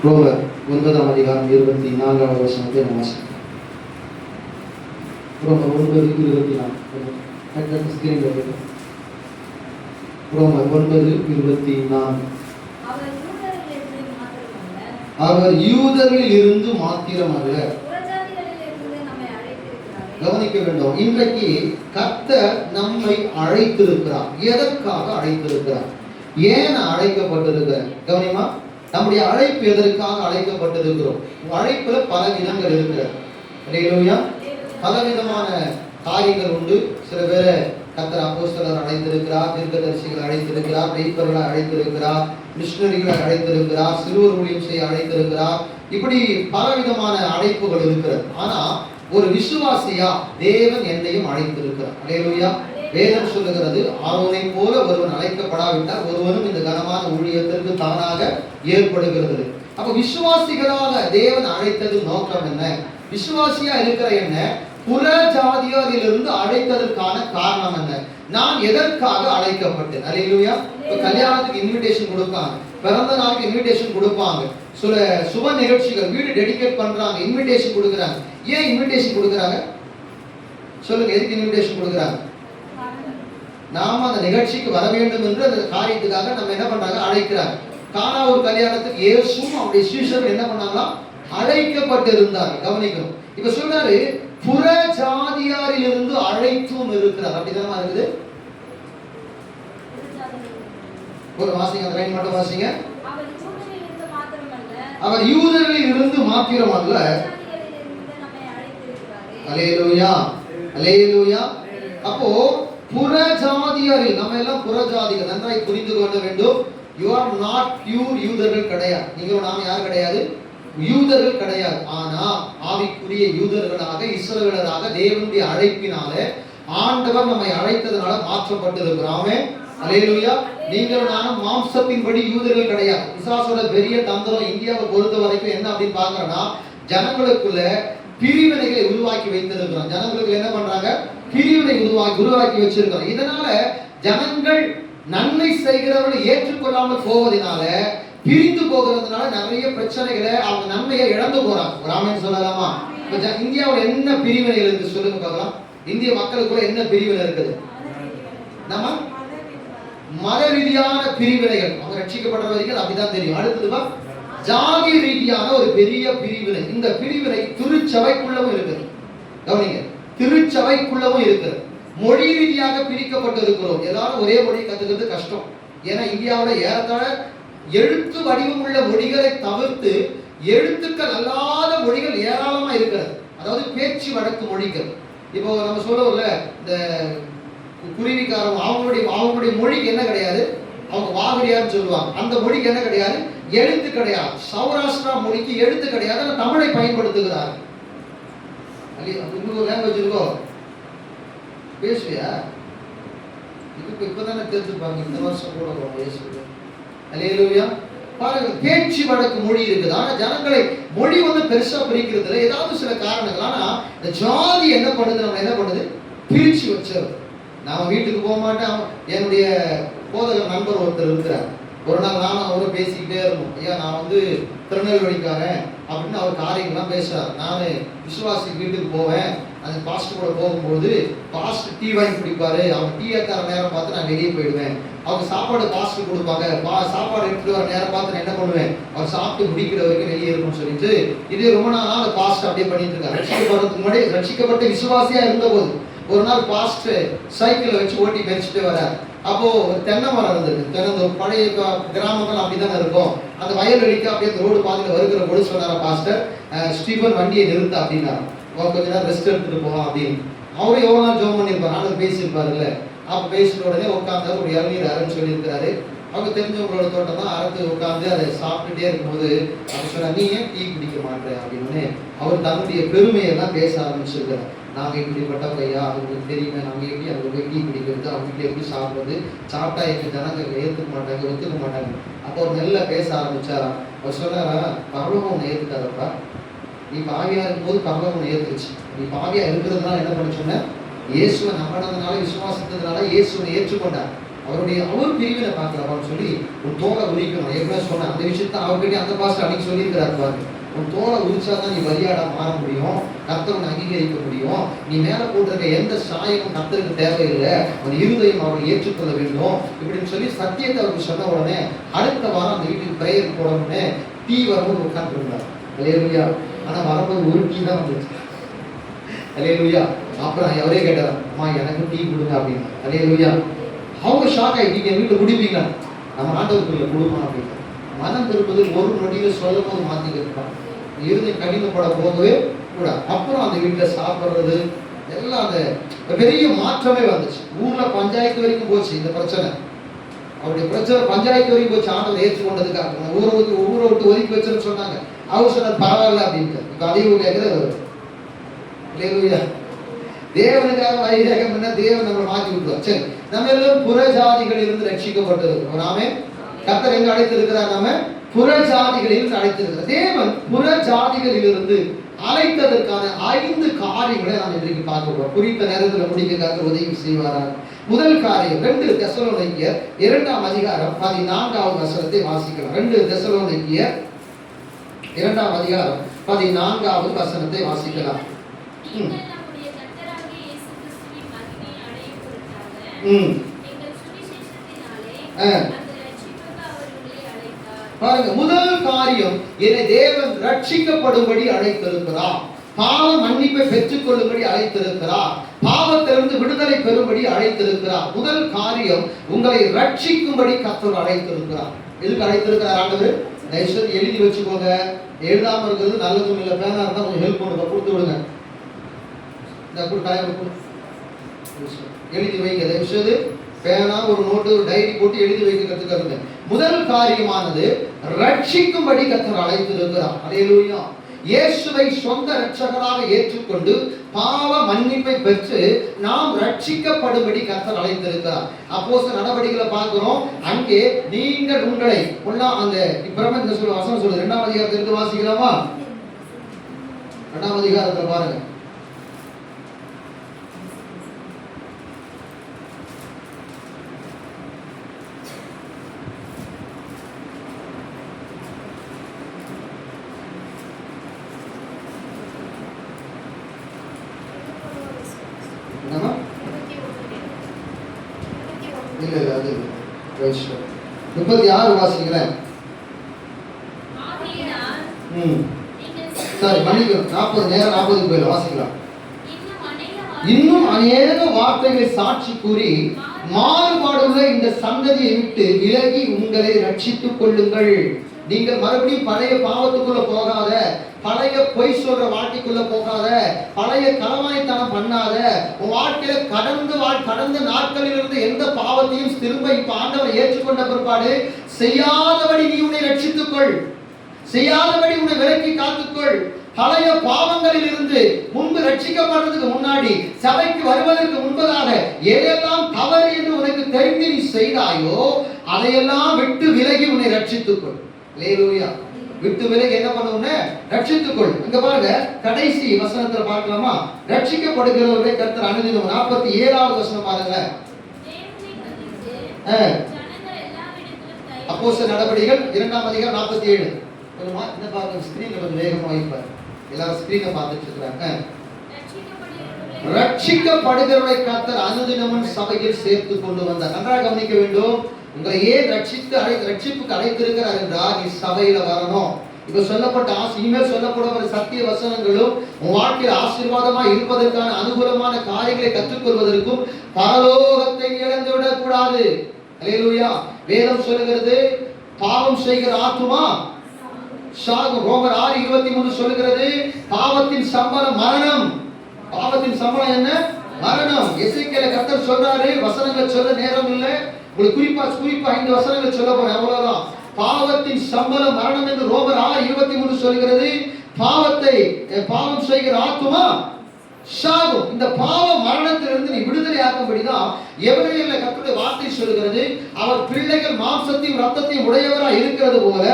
ரோமர் 9ஆம் அதிகாரம் 24வது வசனத்தை வாசிக்கிறோம். ரோமர் 9:24. ரோமர் 9:24. அவர் யூதரில் இருந்து மாத்திரமல்ல. கவனிக்க வேண்டும், இன்றைக்கு கர்த்தர் நம்மை அழைத்திருக்கிறார். எதற்காக அழைத்திருக்கிறார்? ஏன் அழைக்கப்பட்டிருக்கிறார்? கவனிமா, நம்முடைய அழைப்பு எதற்காக அழைக்கப்பட்டிருக்கிறோம்? அழைப்புல பல விதங்கள் இருக்கிறது. அல்லேலூயா. பலவிதமான காரியங்கள் உண்டு. சில பேரை கர்த்தர் அப்போஸ்தலர் அழைத்திருக்கிறார், தீர்க்கதரிசிகளை அழைத்திருக்கிறார், மெய்ப்பர்களை அழைத்திருக்கிறார், மிஷனரிகளை அழைத்திருக்கிறார், சிறுவர் ஊழியம் செய்ய அழைத்திருக்கிறார். இப்படி பலவிதமான அழைப்புகள் இருக்கிறது. ஆனா ஒரு விசுவாசியா தேவன் என்னையும் அழைத்திருக்கிறார். அல்லேலூயா. வேதம் சொல்லுகிறது, ஆரோனை போல ஒருவன் அழைக்கப்படாவிட்டால் ஒருவனும் இந்த கனமான ஊழியத்திற்கு தானாக ஏற்படுகிறது. அப்ப விசுவாசிகளாக தேவன் அழைத்தது நோக்கம் என்ன? விசுவாசியா இருக்கிற என்ன புற ஜாதியாரிலிருந்து அழைத்ததற்கான காரணம் என்ன? நான் எதற்காக அழைக்கப்பட்டேன்? அல்லேலூயா. இப்ப கல்யாணத்துக்கு இன்விடேஷன் கொடுப்பாங்க, பிறந்த நாளுக்கு இன்விடேஷன் கொடுப்பாங்க, சில சுப நிகழ்ச்சிகள் வீடு டெடிகேட் பண்றாங்க, இன்விடேஷன் கொடுக்குறாங்க. ஏன் இன்விடேஷன் கொடுக்குறாங்க சொல்லுங்க? எதுக்கு இன்விடேஷன் கொடுக்குறாங்க? நாம அந்த நிகழ்ச்சிக்கு வர வேண்டும் என்று அந்த காரியத்துக்காக நம்ம என்ன பண்றாங்க? அழைக்கிறாங்க. கானா ஒரு கல்யாணத்துக்கு இயேசுவும் அவருடைய சீஷர்கள் என்ன பண்ணாங்களா? அழைக்கப்பட்டிருந்தாங்க. கவனிக்கணும். இப்ப சொல்றாரு, புற ஜாதியாரிலிருந்து அழைத்தும் இருக்கிறார். அப்படிதான் இருக்குது. ஒரு வாசிங்க, அந்த லைன் மட்டும் வாசிங்க. அவர் யூதரில் இருந்து மாத்திரமல்ல. அல்லேலூயா, அல்லேலூயா. அப்போ புற ஜாதியாரில், நம்ம எல்லாம் புற ஜாதிகள், நன்றாய் புரிந்து கொள்ள வேண்டும். யூ ஆர் நாட் பியூர் யூதர்கள் கிடையாது. நீங்க நாம யார் கிடையாது? யூதர்கள் கிடையாது. ஆனா ஆவிக்குரிய யூதர்களாக, இஸ்ரவேலராக தேவனுடைய அழைப்பினால ஆண்டவர் நம்மை அழைத்ததனால மாற்றப்பட்டிருக்கிறோம். அல்லேலூயா. நீங்கள் நானும் மாம்சத்தின்படி யூதர்கள் கிடையாது. பிசாசோட பெரிய தந்திரம் இந்தியாவை பொறுத்த வரைக்கும் என்ன அப்படின்னு பாக்குறோம்னா, ஜனங்களுக்குள்ள பிரிவினைகளை உருவாக்கி வைத்திருக்கிறோம். ஜனங்களுக்கு என்ன பண்றாங்க? பிரிவினை உருவாக்கி வச்சிருக்கிறோம். இதனால ஜனங்கள் நன்மை செய்கிறவர்களை ஏற்றுக்கொள்ளாமல் போவதனால, பிரிந்து போகிறதுனால நிறைய பிரச்சனைகளை, அவங்க நன்மையை இழந்து போறாங்க. ஒரு ஆமென் சொல்லலாமா? இந்தியாவில் என்ன பிரிவினைகள் இருக்கு சொல்லுங்க பார்க்கலாம். இந்திய மக்களுக்குள்ள என்ன பிரிவினை இருக்குது? நம்ம மத ரீதியான பிரிவினைகள். அவங்க ரட்சிக்கப்படுற வரைக்கும் அப்படிதான் தெரியும். அடுத்ததுவா ஜாதி ரீதியான ஒரு பெரிய பிரிவினை. இந்த பிரிவினை திருச்சபைக்குள்ளவும் இருக்குது. கவனிங்க, திருச்சபைக்குள்ளவும் இருக்குது. மொழி ரீதியாக பிரிக்கப்பட்டு இருக்கிறோம். எல்லாரும் ஒரே மொழி கத்துக்கிறது கஷ்டம். ஏன்னா இந்தியாவில் ஏறத்தாழ எழுத்து வடிவம் உள்ள மொழிகளை தவிர்த்து எழுத்துக்கள் அல்லாத மொழிகள் ஏராளமா இருக்கிறது. அதாவது பேச்சு வழக்கு மொழிகள். இப்போ நம்ம சொல்லுவோம்ல, இந்த குருவிக்காரங்க, அவங்களுடைய மொழிக்கு என்ன கிடையாது? அவங்க வாகரியான்னு சொல்லுவாங்க. அந்த மொழிக்கு என்ன கிடையாது? எழுத்து கிடையாது. சௌராஷ்டிரா மொழிக்கு எழுத்து கிடையாது. ஆனால் தமிழை பயன்படுத்துகிறார். இன்னொரு லாங்குவேஜ் இருக்கோ? பேசுவியா? இதுக்கு இப்பதானே தெரிஞ்சுப்பாங்க. இந்த வருஷம் கூட பேசுவது. அல்லேலூயா. பாருங்க, பேச்சு வழக்கு மொழி இருக்குது. ஆனா ஜனங்களை மொழி பெருசா பிரிக்கிறதுல ஏதாவது சில காரணங்கள். ஆனா இந்த ஜாதி என்ன பண்ணுது? நம்ம என்ன பண்ணுது? பிரிச்சு வச்சிருது. நான் வீட்டுக்கு போக மாட்டேன். என்னுடைய போதகர் நண்பர் ஒருத்தர் இருக்கிறார். ஒரு நாள் நானும் அவரும் பேசிக்கிட்டே இருந்தோம். ஐயா, நான் திருநெல்வேலிக்காரன் அப்படின்னு அவர் காரியங்கள்லாம் பேசுறாரு. நான் விசுவாசி வீட்டுக்கு போவேன். அந்த பாஸ்டர் கூட போகும்போது பாஸ்டர் டீ வாங்கி குடிப்பாரு. அவங்க டீ ஏற்ற நேரம் பார்த்து நான் வெளியே போயிடுவேன். அவங்க சாப்பாடு பாஸ்டர் கொடுப்பாங்க. சாப்பாடு எடுத்துட்டு வர நேரம் பார்த்து நான் என்ன பண்ணுவேன்? அவர் சாப்பிட்டு முடிக்கிற வரைக்கும் வெளியே இருக்கும்னு சொல்லிட்டு இதே ரொம்ப நாளா அந்த பாஸ்டர் அப்படியே பண்ணிட்டு இருக்காரு. ரட்சிக்கப்படுறதுக்கு முன்னாடி ரட்சிக்கப்பட்ட விசுவாசியா இருந்த போது ஒரு நாள் பாஸ்டர் சைக்கிளை வச்சு ஓட்டி மெரிச்சுட்டு வர்றாரு. அப்போ ஒரு தென்னை மரம் இருந்தது. தென்னை பழைய கிராமங்கள் அப்படித்தானே இருக்கும். அந்த வயல்வெளிக்கு அப்படியே ரோடு பாதையில வருகிற போது சொன்னாரா பாஸ்டர், ஸ்டீபன் வண்டியை நிறுத்த அப்படின்னா, கொஞ்ச நேரம் ரெஸ்ட் எடுத்துட்டு போகலாம் அப்படின்னு. அவரும் எவ்வளவு நாள் ஜோம் பண்ணியிருப்பாரு, நானும் பேசியிருப்பாருல்ல. அப்ப பேசின உடனே உட்காந்து ஒரு இளநீர் அரைன்னு சொல்லியிருக்கிறாரு. அவங்க தெரிஞ்சவங்களோட தோட்டம் தான். அரைத்து உட்காந்து அதை சாப்பிட்டுட்டே இருக்கும்போது அவர் சொன்னார், நீ ஏன் டீ குடிக்க மாட்டேன் அப்படின்னு. அவர் தன்னுடைய பெருமையெல்லாம் பேச ஆரம்பிச்சிருக்கிறார். நாங்கள் இப்படிப்பட்டவங்க ஐயா, அவங்களுக்கு தெரியுமே, நாங்கள் எப்படி அவங்க போய் டீ குடிக்கிறது, அவங்க எப்படி சாப்பிட்றது, சாப்பிட்டா எங்கள் ஜனங்க ஏற்றுக்க மாட்டாங்க, ஒத்துக்க மாட்டாங்க. அப்போ அவர் நல்லா பேச ஆரம்பிச்சாராம். அவர் சொன்னாரா, பரலோகம் உன்னை ஏற்றுக்காதப்பா, நீ பாவியா இருக்கும்போது பரலோகம் உன்னை ஏற்றுக்குச்சு. நீ பாவியா இருக்கிறதுனால என்ன பண்ண சொன்ன? இயேசுவை நம்பினதுனால, விசுவாசத்தினால இயேசுவை ஏற்றுக்கொண்டார். அவர் பிரிவினை பார்க்கலாமான்னு சொல்லி உன் தோலை உரிக்கணும். ஏற்கனவே சொன்னேன் அந்த விஷயத்த அவர்கிட்ட அந்த பாஸ்டர் அன்னைக்கு சொல்லியிருக்கிறார் பாருங்க. உன் தோலை உரிச்சாதான் நீ பலியாடா மாற முடியும், கர்த்தரை அங்கீகரிக்க முடியும். நீ மேல போட்டிருக்க எந்த சாயமும் கர்த்தருக்கு தேவையில்லை, உன் இருதயம் அவரை ஏற்றுக்கொள்ள வேண்டும் இப்படின்னு சொல்லி சத்தியத்தை அவருக்கு சொன்ன உடனே அடுத்த வாரம் அந்த வீட்டுக்கு பிரேயர் போடணும்னு டீ வரும்போது உட்கார்ந்து இருந்தார். அல்லேலூயா. ஆனா வரும்போது ஒரு டீ தான் வந்துச்சு. அல்லேலூயா. அப்புறம் அவரே கேட்டார், அம்மா எனக்கு டீ கொடுங்க அப்படின்னு. அல்லேலூயா. அவங்க ஷாக் ஆகிட்டீங்க, வீட்டில் குடிப்பீங்களா? நம்ம ஆண்டவருக்குள்ள குடும்பம் அப்படின்னு மனம் திருப்பது ஒரு நொடியில சொல்லும் போது மாத்திக்கிட்டான். இறுதி கடினப்பட போகவே கூட அப்புறம் அந்த வீட்டில் சாப்பிட்றது எல்லாம் அந்த பெரிய மாற்றமே வந்துச்சு. ஊர்ல பஞ்சாயத்து வரைக்கும் போச்சு இந்த பிரச்சனை. அவருடைய பிரச்சனை பஞ்சாயத்து வரைக்கும் போச்சு. ஆண்டவர் ஏற்றுக்கொண்டதுக்காக ஊரை விட்டு ஒதுக்கி வச்சுன்னு சொன்னாங்க. அவர் சொன்னது பரவாயில்ல அப்படின்ட்டு. இப்போ அதையும் கேட்கிறது தேவனுக்காக வைரேகம் என்ன தேவன் நம்மளை மாற்றி விட்டுருவார். சரி, நம்ம எல்லாம் புறஜாதிகளில் இருந்து ரட்சிக்கப்பட்டிருக்கிறோம். நாமே கர்த்தர் எங்க அழைத்திருக்கிறார்? நாம புறஜாதிகளில் அழைத்திருக்கிறார். தேவன் புறஜாதிகளில் இருந்து அழைத்ததற்கான 5 காரியங்களை நாம் இன்றைக்கு பார்க்கிறோம். குறித்த நேரத்தில் முடிக்க கர்த்தர் உதவி செய்வாராக. முதல் காரியம் 2 தெசலோனிக்கேயர் 2ஆம் அதிகாரம் 14வது வசனத்தை வாசிக்கலாம். 2 தெசலோனிக்கேயர் 2ஆம் அதிகாரம் 14வது வசனத்தை வாசிக்கலாம். பாருங்க, முதல் காரியம் என்னை தேவன் ரட்சிக்கப்படும்படி அழைத்திருக்கிறார். பாவ மன்னிப்பை பெற்றுக் கொள்ளும்படி அழைத்திருக்கிறார். பாவத்திலிருந்து விடுதலை பெறும்படி அழைத்திருக்கிறார். முதல் காரியம் உங்களை ரட்சிக்கும்படி கர்த்தர் அழைத்திருக்கிறார். எதுக்கு அழைத்திருக்கிறார் ஆண்டவர்? தயவுசெய்து எழுதி வச்சுக்கோங்க. எழுதாம இருக்கிறது நல்லதும் இல்லை. பேனா இருந்தா கொஞ்சம் ஹெல்ப் பண்ணுங்க, கொடுத்து விடுங்க. எழுதி வைக்க தயவுசெய்து பேனா ஒரு நோட்டு ஒரு டைரி போட்டு எழுதி வைக்க கத்துக்கிறது. முதல் காரியமானது ரட்சிக்கும்படி கர்த்தர் அழைத்திருக்கிறார். அல்லேலூயா. இயேசுவை சொந்த இரட்சகராக ஏற்றுக்கொண்டு பாவ மன்னிப்பை பெற்று நாம் ரட்சிக்கப்படும்படி கர்த்தர் அழைத்திருக்கிறார். அப்போஸ்தலர் நடவடிக்கைகளை பார்க்கிறோம். அங்கே நீங்கள் உங்களை அந்த பிரபஞ்ச சொல்ல வசனம் சொல்லுது. 2ஆம் அதிகாரத்திலிருந்து வாசிக்கலாமா? 2ஆம் அதிகாரத்தை பாருங்க. இல்ல அது 36 வாசிக்கிறேன். சரி மன்னிக்கணும், 40 நேரம் 40 போயில வாசிக்கலாம். இன்னும் அநேக வார்த்தைகளை சாட்சி கூறி மாறுபாடுள்ள இந்த சந்ததியை விட்டு விலகி உங்களை ரட்சித்துக் கொள்ளுங்கள். நீங்கள் மறுபடியும் பழைய பாவத்துக்குள்ள போகாத, பழைய பொய் சொல்ற வாழ்க்கைக்குள்ள போகாத, பழைய களவாய்த்தனம் பண்ணாத, உன் வாழ்க்கையில கடந்த நாட்களில் இருந்து எந்த பாவத்தையும் திரும்ப இப்ப ஆண்டவர் ஏற்றுக்கொண்ட பிற்பாடு செய்யாதபடி நீ உன்னை ரட்சித்துக்கொள், செய்யாதபடி உன்னை விலக்கி காத்துக்கொள். பழைய பாவங்களில் இருந்து முன்பு ரட்சிக்கப்படுறதுக்கு முன்னாடி சபைக்கு வருவதற்கு முன்பதாக எதெல்லாம் தவறு என்று உனக்கு தெரிந்து நீ செய்தாயோ அதையெல்லாம் விட்டு விலகி உன்னை ரட்சித்துக்கொள். அல்லேலூயா. விட்டு விலகி என்ன பண்ணுவோம்னா ரட்சித்துக்கொள். இங்க பாருங்க, கடைசி வசனத்துல பார்க்கலாமா? ரட்சிக்கப்படுகிறவர்களை கர்த்தர் அனுதினம் 47வது வசனம் பாருங்க. அப்போஸ்தலர் நடவடிக்கைகள் 2ஆம் அதிகாரம் 47. என்ன பாருங்க, ஸ்கிரீன்ல கொஞ்சம் வேகமா வைப்பார். எல்லாரும் ஸ்கிரீனை பார்த்துட்டு இருக்காங்க. ரட்சிக்கப்படுகிறவர்களை கர்த்தர் அனுதினமும் சபையில் சேர்த்து கொண்டு வந்தார். நன்றாக கவனிக்க வேண்டும். உங்களை ஏன் ரட்சிப்புக்கு அழைத்திருக்கிறார் என்றால் நீ சபையில வரணும். இப்ப சொல்லப்பட்ட இனிமேல் சொல்லப்படும் சத்திய வசனங்களும் உன் வாழ்க்கையில் ஆசீர்வாதமா இருப்பதற்கான அனுகூலமான காரியங்களை கற்றுக்கொள்வதற்கும் பரலோகத்தை இழந்து விடக் கூடாது. அல்லேலூயா. வேதம் சொல்லுகிறது, பாவம் செய்கிற ஆத்துமா சாகும். ரோமர் 6:23 சொல்லுகிறது, பாவத்தின் சம்பளம் மரணம். பாவத்தின் சம்பளம் என்ன? மரணம். எசேக்கியேல கர்த்தர் சொல்றாரு, வசனங்களை சொல்ல நேரம் இல்லை, உங்களுக்கு குறிப்பா 5 வசனங்கள் சொல்ல போறேன், அவ்வளவுதான். பாவத்தின் சம்பளம் மரணம் என்று ரோமர் 6:23 சொல்கிறது. பாவம் செய்கிற ஆத்துமா சாகும். இந்த பாவ மரணத்திலிருந்து நீ விடுதலையாக்கும்படிதான் எபிரேயர்ல கர்த்தருடைய வார்த்தை சொல்கிறது, அவர் பிள்ளைகள் மாம்சத்தையும் இரத்தத்தையும் உடையவராய் இருக்கிறது போல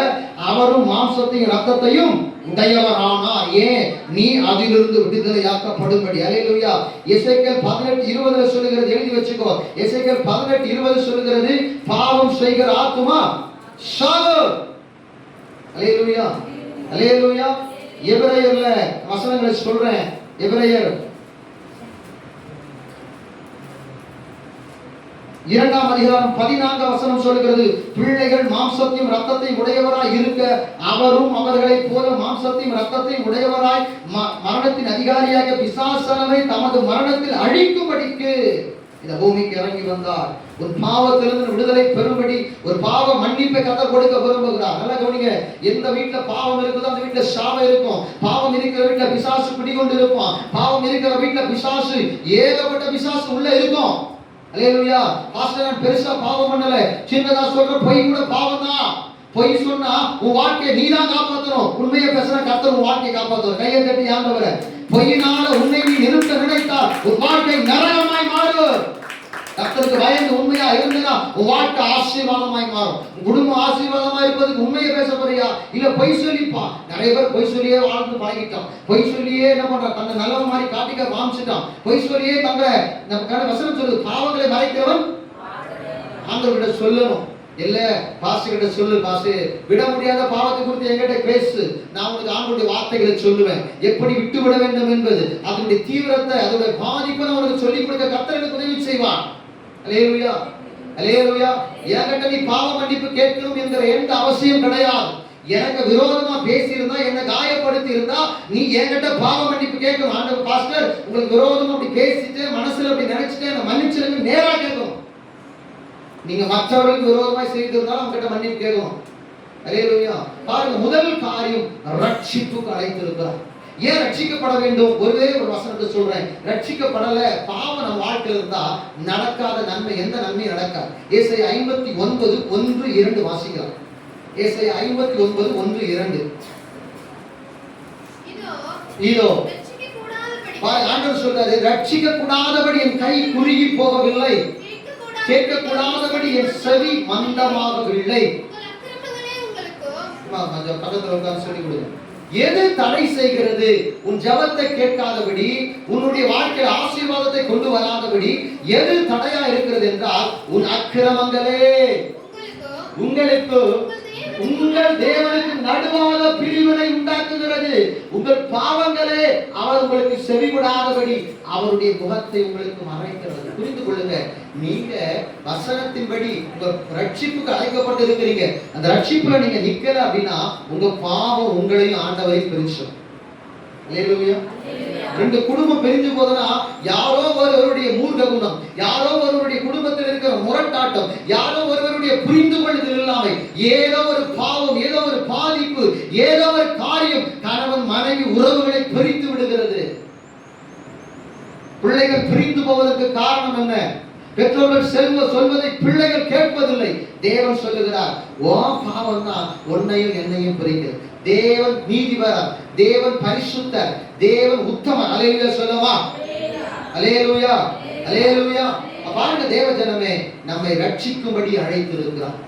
அவரும் மாம்சத்தையும் இரத்தத்தையும் உடையவரானார். ஏன்? நீ அதிலிருந்து விடுதலையாக்கப்படும்படி. அல்லேலூயா. எசேக்கியேல் 18:20 சொல்லுகிறது, எழுதி வச்சுக்கோ. எசேக்கியேல் 18:20 சொல்லுகிறது, பாவம் செய்கிற ஆத்துமா சாகும். அல்லேலூயா, அல்லேலூயா. எபிரேயர்ல வசனங்களை சொல்றேன். எபிரேயர் 2:14 சொல்லுகிறது, பிள்ளைகள் மாம்சத்தையும் இரத்தத்தையும் உடையவராய் இருக்க அவரும் அவர்களைப் போல மாம்சத்தையும் இரத்தத்தையும் உடையவராய் மரணத்தின் அதிகாரியாக பிசாசானவரை தமது மரணத்தில் அழிக்கும்படிக்கு இந்த பூமிக்கு இறங்கி வந்தார். ஒரு பாவத்திலிருந்து விடுதலை பெறும்படி ஒரு பாவ மன்னிப்பை கர்த்தர் கொடுக்க விரும்புகிறார். நல்லா கவனிங்க. எந்த வீட்டுல பாவம் இருக்குதோ அந்த வீட்டுல சாபம் இருக்கும். பாவம் இருக்கிற வீட்டுல பிசாசு குடிகொண்டு இருப்பான். பாவம் இருக்கிற வீட்டுல பிசாசு, ஏகப்பட்ட பிசாசு உள்ள இருக்கும். அல்லேலூயா. பாஸ்டர், நான் பெருசா பாவம் பண்ணல, சின்னதா சொல்ற பொய் கூட பாவம் தான். பொய் சொன்னா உன் வாழ்க்கையை நீதான் காப்பாற்றணும். உண்மையை பேசுற கர்த்தர் உன் வாழ்க்கையை காப்பாற்றுவார். கையை தட்டி ஆண்டவரே, பொய்யினால உன்னை நீ நிறுத்த நினைத்தால் உன் வாழ்க்கை நரகமாய் மாறும். கர்த்தருக்கு பயந்து உண்மையா இருந்தனா உன் வாழ்க்கை ஆசீர்வாதமாய் மாறும். குடும்பம் ஆசீர்வாதமா இருப்பதுக்கு உண்மையை பேச போறியா, இல்ல பொய் சொல்லிப்பா? நிறைய பேர் பொய் சொல்லியே வாழ்ந்து பழகிட்டோம். பொய் சொல்லியே என்ன பண்றான்? தன்னை நல்லவ மாதிரி காட்டிக்க காமிச்சிட்டான். பொய் சொல்லியே தங்க நமக்கான வசனம் சொல்லுது, பாவங்களை மறைக்கிறவன் ஆண்டவர்கிட்ட சொல்லணும். இல்ல பாஸ்டர் கிட்ட சொல்லு, பாஸ்டர் விட முடியாத பாவத்தை குறித்து என்கிட்ட பேசு, நான் உங்களுக்கு ஆண்டவருடைய வார்த்தைகளை சொல்லுவேன், எப்படி விட்டு விட வேண்டும் என்பது, அதனுடைய தீவிரத்தை, அதனுடைய பாதிப்பை நான் உனக்கு சொல்லிக் கொடுக்க கர்த்தர் எனக்கு உதவி செய்வான். அல்லேலூயா, அல்லேலூயா. என்கிட்ட நீ பாவ மன்னிப்பு கேட்கணும் என்கிற எந்த அவசியம் கிடையாது. எனக்கு விரோதமா பேசி இருந்தா, என்ன காயப்படுத்தி இருந்தா, நீ என்கிட்ட பாவ மன்னிப்பு கேட்கணும். ஆண்டவர், பாஸ்டர் உங்களுக்கு விரோதமா அப்படி பேசிட்டு மனசுல அப்படி நினைச்சிட்டு என்ன மன்னிச்சிருங்க நேரா கேட்கணும். நீங்க மற்றவர்களுக்கு விரோதமாய் செய்திருந்தாலும் அவங்க கிட்ட மன்னிப்பு கேட்கணும். அல்லேலூயா. பாருங்க, முதல் காரியம் ரட்சிப்புக்கு அழைத்திருக்கிறார். ஏன் ரட்சிக்கப்பட வேண்டும்? ஒரே ஒரு வசனத்தை சொல்றேன். ரட்சிக்கப்படல, பாவம் நம்ம வாழ்க்கையில் இருந்தா நடக்காத நன்மை, எந்த நன்மையும் நடக்காது. ஏசாயா 59:1-2 வாசிக்கலாம். ஏசாயா 59:1-2. இதோ ஆண்டவர் சொல்றாரு, ரட்சிக்க கூடாதபடி என் கை குறுகி போகவில்லை, கேட்க கூடாதபடி என் செவி மந்தமாகவில்லை. கொஞ்சம் பக்கத்துல உட்கார்ந்து சொல்லி கொடுங்க. எது தடை செய்கிறது உன் ஜெபத்தை கேட்காதபடி, உன்னுடைய வாழ்க்கையில் ஆசீர்வாதத்தை கொண்டு வராதபடி எது தடையா இருக்கிறது என்றால், உன் அக்கிரமங்களே உங்களுக்கு உங்கள் தேவனுக்கு நடுவாக பிரிவினை உண்டாக்குகிறது. உங்கள் பாவங்களே அவர் உங்களுக்கு செவிவிடாதபடி அவருடைய முகத்தை உங்களுக்கு மறைக்கிறது. புரிந்து கொள்ளுங்க, நீங்க வசனத்தின்படி உங்க ரட்சிப்புக்கு அழைக்கப்பட்டு இருக்கிறீங்க. அந்த ரட்சிப்புல நீங்க நிக்கல அப்படின்னா உங்க பாவம் உங்களையும் ஆண்டவரையும் பிரிச்சிடும். அல்லேலூயா. ரெண்டு குடும்பம் பிரிஞ்சு போதுனா, யாரோ ஒருவருடைய மூர்க்க குணம், யாரோ ஒருவருடைய குடும்பத்தில் இருக்கிற முரட்டாட்டம், யாரோ ஒருவருடைய புரிந்து கொள்ளுதல் இல்லாமை, ஏதோ ஒரு பாவம், ஏதோ ஒரு பாதிப்பு, ஏதோ ஒரு காரியம் கணவன் மனைவி உறவுகளை பிரித்து விடுகிறது. பிள்ளைகள் பிரிந்து போவதற்கு காரணம் என்ன? பெற்றோர்கள் சொல்வதை பிள்ளைகள் கேட்பதில்லை. தேவன் சொல்லுகிறார், ஓ பாவம் தான் உன்னையும் என்னையும் பிரிக்கிறது. தேவன் நீதிபரர், தேவன் பரிசுத்தர், தேவன் உத்தமர். அல்லேலூயா சொல்லவா? அல்லேலூயா, அல்லேலூயா. பாருங்க, தேவ ஜனமே, நம்மை ரட்சிக்கும்படி அழைத்திருக்கிறார்,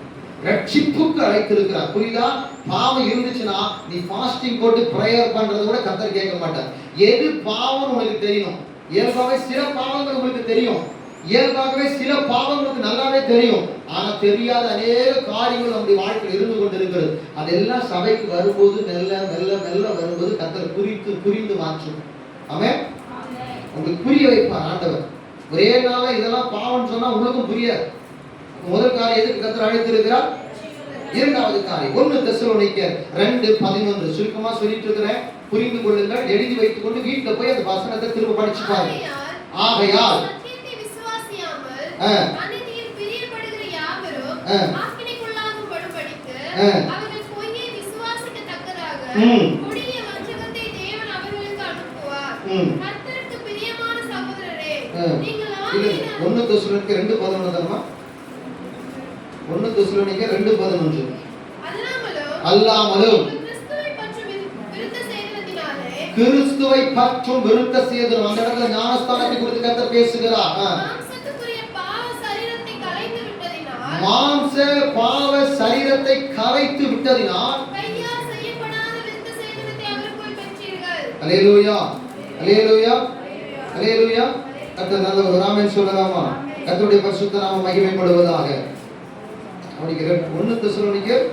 ரட்சிப்புக்கு அழைத்திருக்கிறார். புரியுதா? பாவம் இருந்துச்சுன்னா நீ ஃபாஸ்டிங் போட்டு பிரேயர் பண்றது கூட கர்த்தர் கேட்க மாட்டார். எது பாவம் உங்களுக்கு தெரியணும். இயல்பாகவே சில பாவங்கள் உங்களுக்கு தெரியும், இயல்பாகவே சில பாவங்களுக்கு நல்லாவே தெரியும். ஆனா தெரியாத அநேக காரியங்கள் நம்முடைய வாழ்க்கையில் இருந்து கொண்டிருக்கிறது. அதெல்லாம் சபைக்கு வரும்போது மெல்ல மெல்ல மெல்ல வரும்போது கர்த்தர் புரிந்து மாற்றும். ஆமென். உங்களுக்கு புரிய வைப்பார் ஆண்டவர். ஒரே நாள இதெல்லாம் பாவம் சொன்னா உங்களுக்கும் புரியாது. முதல் காரியம் எதுக்கு கர்த்தர் அழைத்திருக்கிறார்? இரண்டாவது காரியம் 1 தெசலோனிக்கேயர் 2:11 சுருக்கமா சொல்லிட்டு இருக்கிறேன், புரிந்து கொள்ளுங்கள். எழுதி வைத்துக் கொண்டு வீட்டுல போய் அந்த வசனத்தை திரும்ப படிச்சு பாருங்க. ஆகையால் அல்லாமலும் கிறிஸ்துவை பற்றும் விருத்த சேதனம். அந்த இடத்துல ஞானஸ்தானத்தை குறித்து கர்த்தர் பேசுகிறார். மாம்ச பாவ சரீரத்தை கரைத்து விட்டதினால் அல்லேலூயா அல்லேலூயா அல்லேலூயா. கர்த்தர் நல்லவர். ஆமென் சொல்லலாமா? கர்த்தருடைய பரிசுத்த நாமம் மகிமைப்படுவதாக. அவனுக்கு 1 தெசலோனிக்கேயர்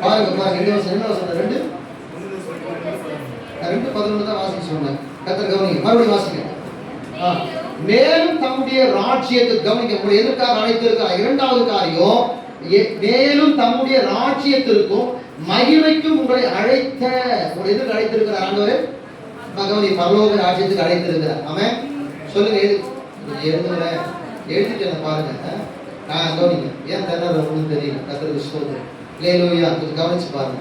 பாருங்க இந்த வசனம் என்ன வசனம்? 2:11 தான் வாசிக்க சொன்னேன். கர்த்தர் கவனிங்க, மறுபடியும் வாசிங்க. மேலும் தம்முடைய ராஜ்யத்துக்கு கவனிக்க, உங்களை எதற்காக அழைத்திருக்கிறார்? இரண்டாவது காரியம், மேலும் தம்முடைய ராஜ்யத்திற்கும் மகிமைக்கும் உங்களை அழைத்த, உங்களை எதுக்கு அழைத்திருக்கிறார் ஆண்டவர்? கவனி, பரலோக ராஜ்யத்துக்கு அழைத்திருக்கிறார். ஆமென் சொல்லுங்க. எழுதிட்டேன் பாருங்க. கவனிங்க, ஏன் தன்னால ஒன்றும் தெரியல. கர்த்தருக்கு ஸ்தோத்திரம். அல்லேலூயா. கொஞ்சம் கவனிச்சு பாருங்க.